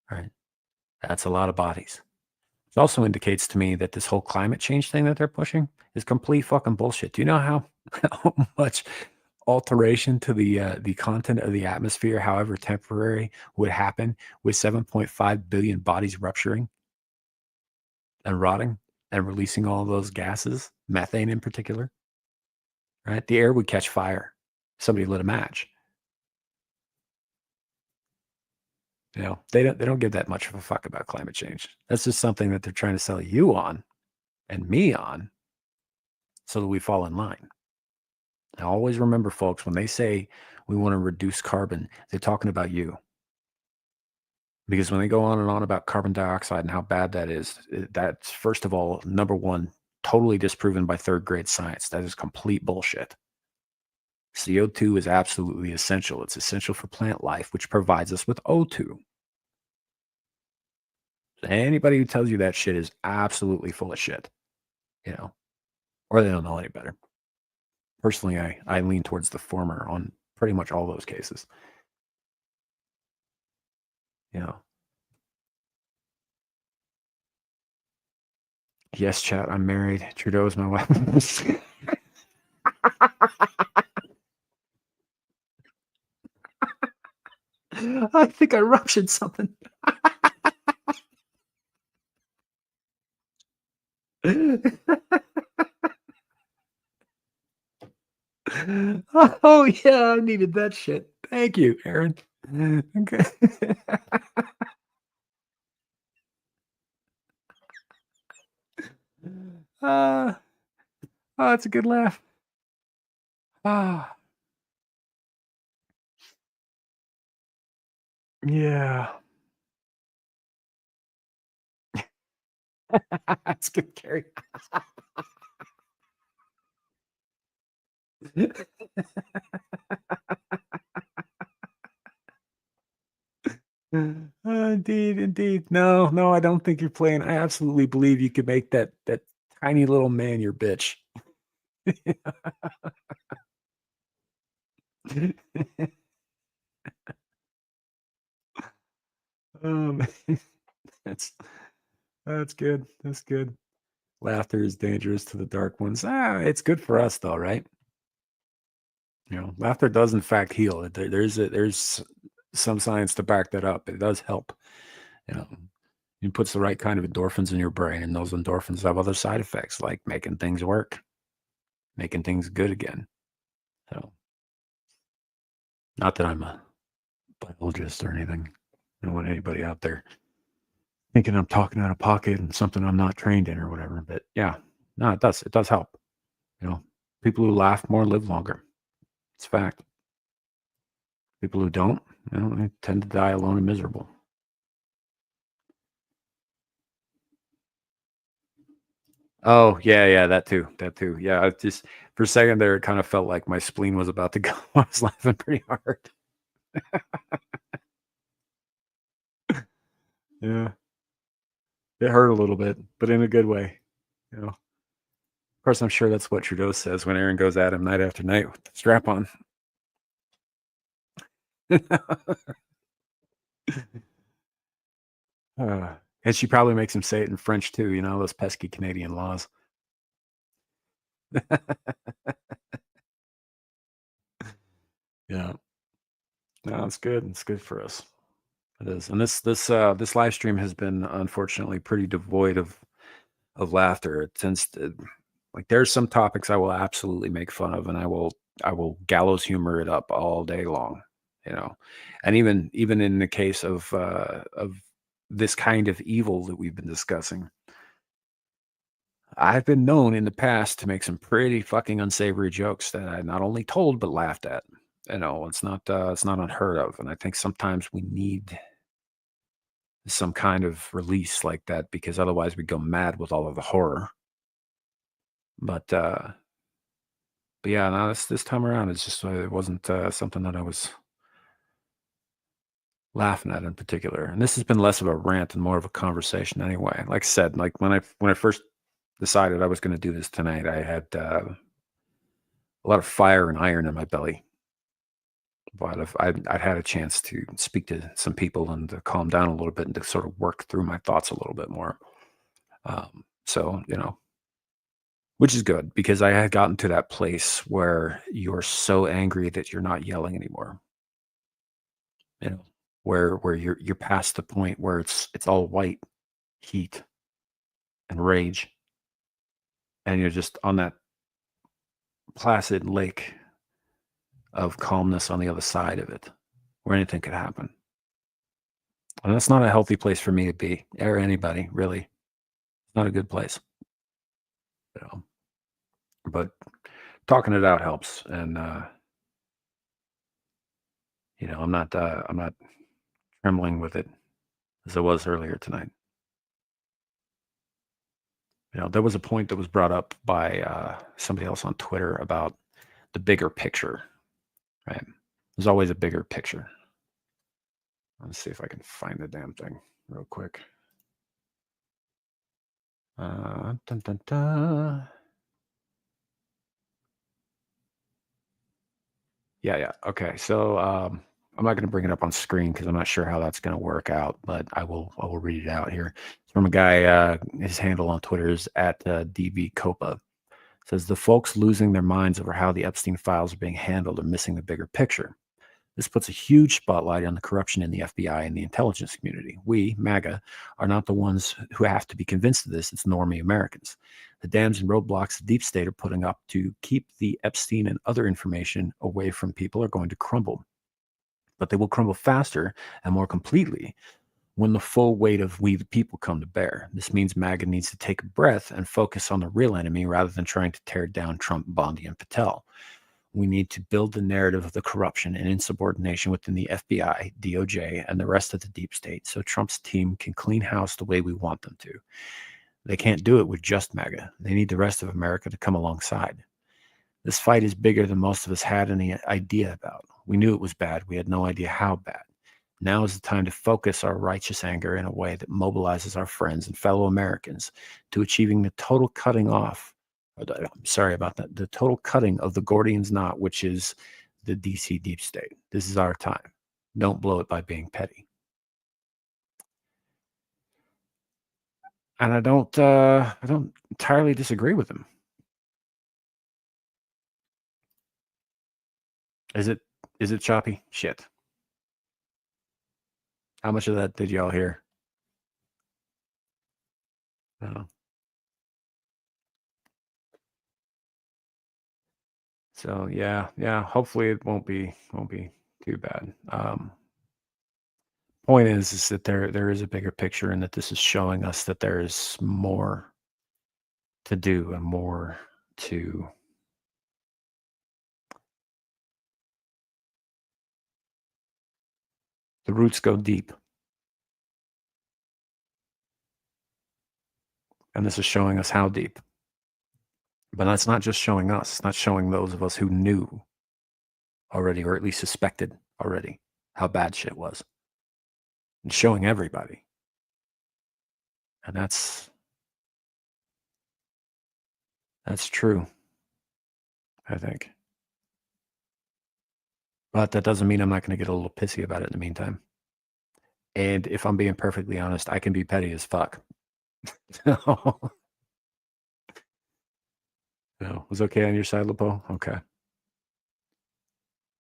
Right? That's a lot of bodies. It also indicates to me that this whole climate change thing that they're pushing is complete fucking bullshit. Do you know how, how much alteration to the content of the atmosphere, however temporary, would happen with 7.5 billion bodies rupturing and rotting and releasing all those gases, methane in particular? Right? The air would catch fire. Somebody lit a match. They don't give that much of a fuck about climate change. That's just something that they're trying to sell you on and me on so that we fall in line. Now, always remember, folks, when they say we want to reduce carbon, they're talking about you. Because when they go on and on about carbon dioxide and how bad that is, that's, first of all, number one, totally disproven by third grade science. That is complete bullshit. CO2 is absolutely essential. It's essential for plant life, which provides us with O2. Anybody who tells you that shit is absolutely full of shit, or they don't know any better. Personally, I lean towards the former on pretty much all those cases. Yes, chat, I'm married. Trudeau is my wife. I think I ruptured something. Oh, yeah, I needed that shit. Thank you, Aaron. Okay. uh, oh, that's a good laugh. Ah, yeah. That's good, Gary. Indeed, indeed. No, no, I don't think you're playing. I absolutely believe you could make that tiny little man your bitch. um, that's that's good. That's good. Laughter is dangerous to the dark ones. It's good for us though, right? Laughter does in fact heal. There's some science to back that up. It does help. You know, It puts the right kind of endorphins in your brain, and those endorphins have other side effects, like making things work, making things good again. So, not that I'm a biologist or anything. I don't want anybody out there thinking I'm talking out of pocket and something I'm not trained in or whatever. But yeah, no, it does. It does help. You know, people who laugh more live longer. It's a fact. People who don't, they tend to die alone and miserable. Oh, yeah, yeah, that too. That too. Yeah, I just for a second there, it kind of felt like my spleen was about to go. I was laughing pretty hard. Yeah, it hurt a little bit, but in a good way. Of course, I'm sure that's what Trudeau says when Aaron goes at him night after night with the strap on. And she probably makes him say it in French too. Those pesky Canadian laws. Yeah, no, it's good. It's good for us. It is, and this live stream has been unfortunately pretty devoid of laughter. It tends to like there's some topics I will absolutely make fun of, and I will gallows humor it up all day long, you know. And even in the case of this kind of evil that we've been discussing, I've been known in the past to make some pretty fucking unsavory jokes that I not only told but laughed at. It's not unheard of, and I think sometimes we need some kind of release like that because otherwise we go mad with all of the horror. But yeah, no, this time around, it's just it wasn't something that I was laughing at in particular. And this has been less of a rant and more of a conversation anyway. Like I said, like when I first decided I was going to do this tonight, I had a lot of fire and iron in my belly. But if I'd had a chance to speak to some people and to calm down a little bit and to sort of work through my thoughts a little bit more. So which is good because I had gotten to that place where you're so angry that you're not yelling anymore. You know, where you're past the point where it's all white heat and rage, and you're just on that placid lake of calmness on the other side of it, where anything could happen. And that's not a healthy place for me to be, or anybody really. It's not a good place. You know. But talking it out helps, and I'm not trembling with it as I was earlier tonight. There was a point that was brought up by somebody else on Twitter about the bigger picture, right? There's always a bigger picture. Let's see if I can find the damn thing real quick. Dun, dun, dun. Yeah. Okay. So I'm not going to bring it up on screen because I'm not sure how that's going to work out, but I will read it out here. It's from a guy. His handle on Twitter is at DB Copa. It says the folks losing their minds over how the Epstein files are being handled are missing the bigger picture. This puts a huge spotlight on the corruption in the FBI and the intelligence community. We, MAGA, are not the ones who have to be convinced of this. It's normie Americans. The dams and roadblocks the deep state are putting up to keep the Epstein and other information away from people are going to crumble. But they will crumble faster and more completely when the full weight of we the people come to bear. This means MAGA needs to take a breath and focus on the real enemy rather than trying to tear down Trump, Bondi, and Patel. We need to build the narrative of the corruption and insubordination within the FBI, DOJ, and the rest of the deep state so Trump's team can clean house the way we want them to. They can't do it with just MAGA. They need the rest of America to come alongside. This fight is bigger than most of us had any idea about. We knew it was bad. We had no idea how bad. Now is the time to focus our righteous anger in a way that mobilizes our friends and fellow Americans to achieving the total cutting off. Sorry about that. The total cutting of the Gordian's knot, which is the DC deep state. This is our time. Don't blow it by being petty. And I don't entirely disagree with him. Is it choppy? Shit. How much of that did y'all hear? Uh, so yeah. Hopefully it won't be too bad. Point is that there is a bigger picture, and that this is showing us that there is more to do and more to. The roots go deep, and this is showing us how deep. But that's not just showing us. It's not showing those of us who knew already, or at least suspected already, how bad shit was. It's showing everybody. And that's true, I think. But that doesn't mean I'm not going to get a little pissy about it in the meantime. And if I'm being perfectly honest, I can be petty as fuck. No, was okay on your side, Lepo? Okay. All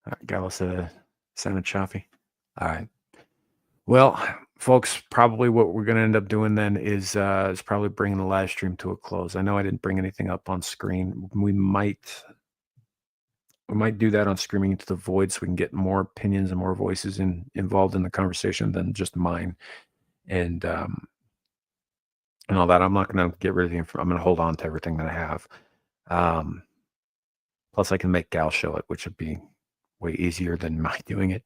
right, Gallus sounded choppy. All right. Well, folks, probably what we're going to end up doing then is probably bringing the live stream to a close. I know I didn't bring anything up on screen. We might do that on Screaming into the Void, so we can get more opinions and more voices involved in the conversation than just mine, and all that. I'm not going to get rid of the information. I'm going to hold on to everything that I have. Plus, I can make Gal show it, which would be way easier than my doing it.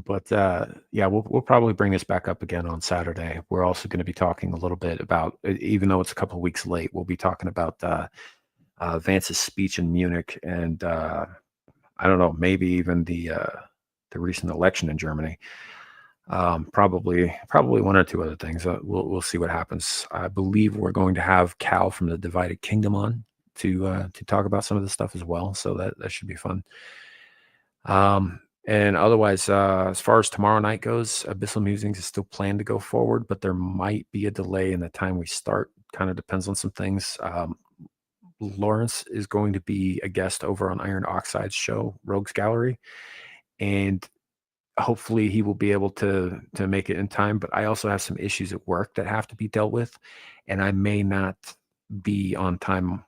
But yeah, we'll probably bring this back up again on Saturday. We're also going to be talking a little bit about, even though it's a couple of weeks late, we'll be talking about Vance's speech in Munich, and I don't know, maybe even the recent election in Germany. Probably one or two other things. We'll see what happens. I believe we're going to have Cal from the Divided Kingdom on to talk about some of this stuff as well. So that should be fun. And otherwise, as far as tomorrow night goes, Abyssal Musings is still planned to go forward, but there might be a delay in the time we start. Kind of depends on some things. Lawrence is going to be a guest over on Iron Oxide's show, Rogues Gallery, and hopefully he will be able to make it in time. But I also have some issues at work that have to be dealt with, and I may not be on time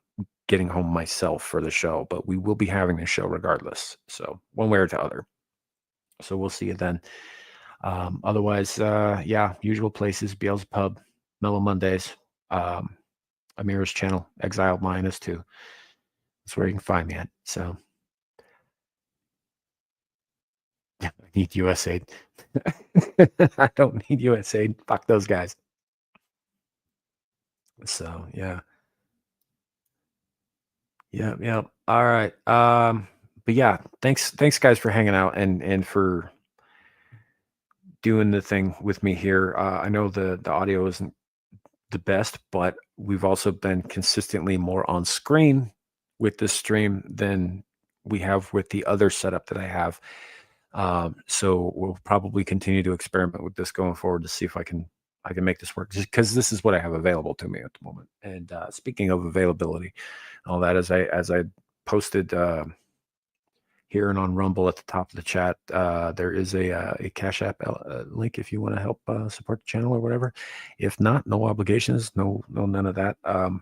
getting home myself for the show, but we will be having the show regardless. So one way or the other. So we'll see you then. Otherwise, yeah, usual places, Beel's Pub, Mellow Mondays, Amira's channel, Exiled Lioness too. That's where you can find me at. So yeah, I need USAID. I don't need USAID. Fuck those guys. So yeah. Yeah. All right. But yeah, thanks guys for hanging out and for doing the thing with me here. I know the audio isn't the best, but we've also been consistently more on screen with this stream than we have with the other setup that I have. So we'll probably continue to experiment with this going forward to see if I can make this work, just because this is what I have available to me at the moment. And speaking of availability, all that, as I posted here and on Rumble at the top of the chat, there is a Cash App link if you want to help support the channel or whatever. If not, no obligations, no none of that. I've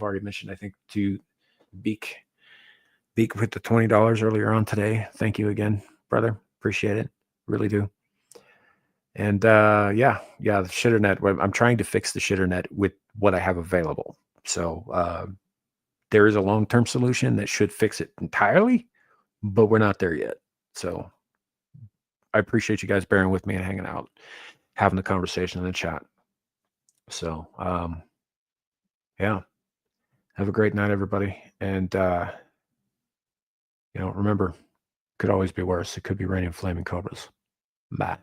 already mentioned, I think, to Beak with the $20 earlier on today. Thank you again, brother. Appreciate it. Really do. And yeah, the shitternet. I'm trying to fix the shitternet with what I have available. So there is a long-term solution that should fix it entirely, but we're not there yet. So I appreciate you guys bearing with me and hanging out, having the conversation in the chat. So yeah, have a great night, everybody. And remember, could always be worse. It could be raining flaming cobras. Bye.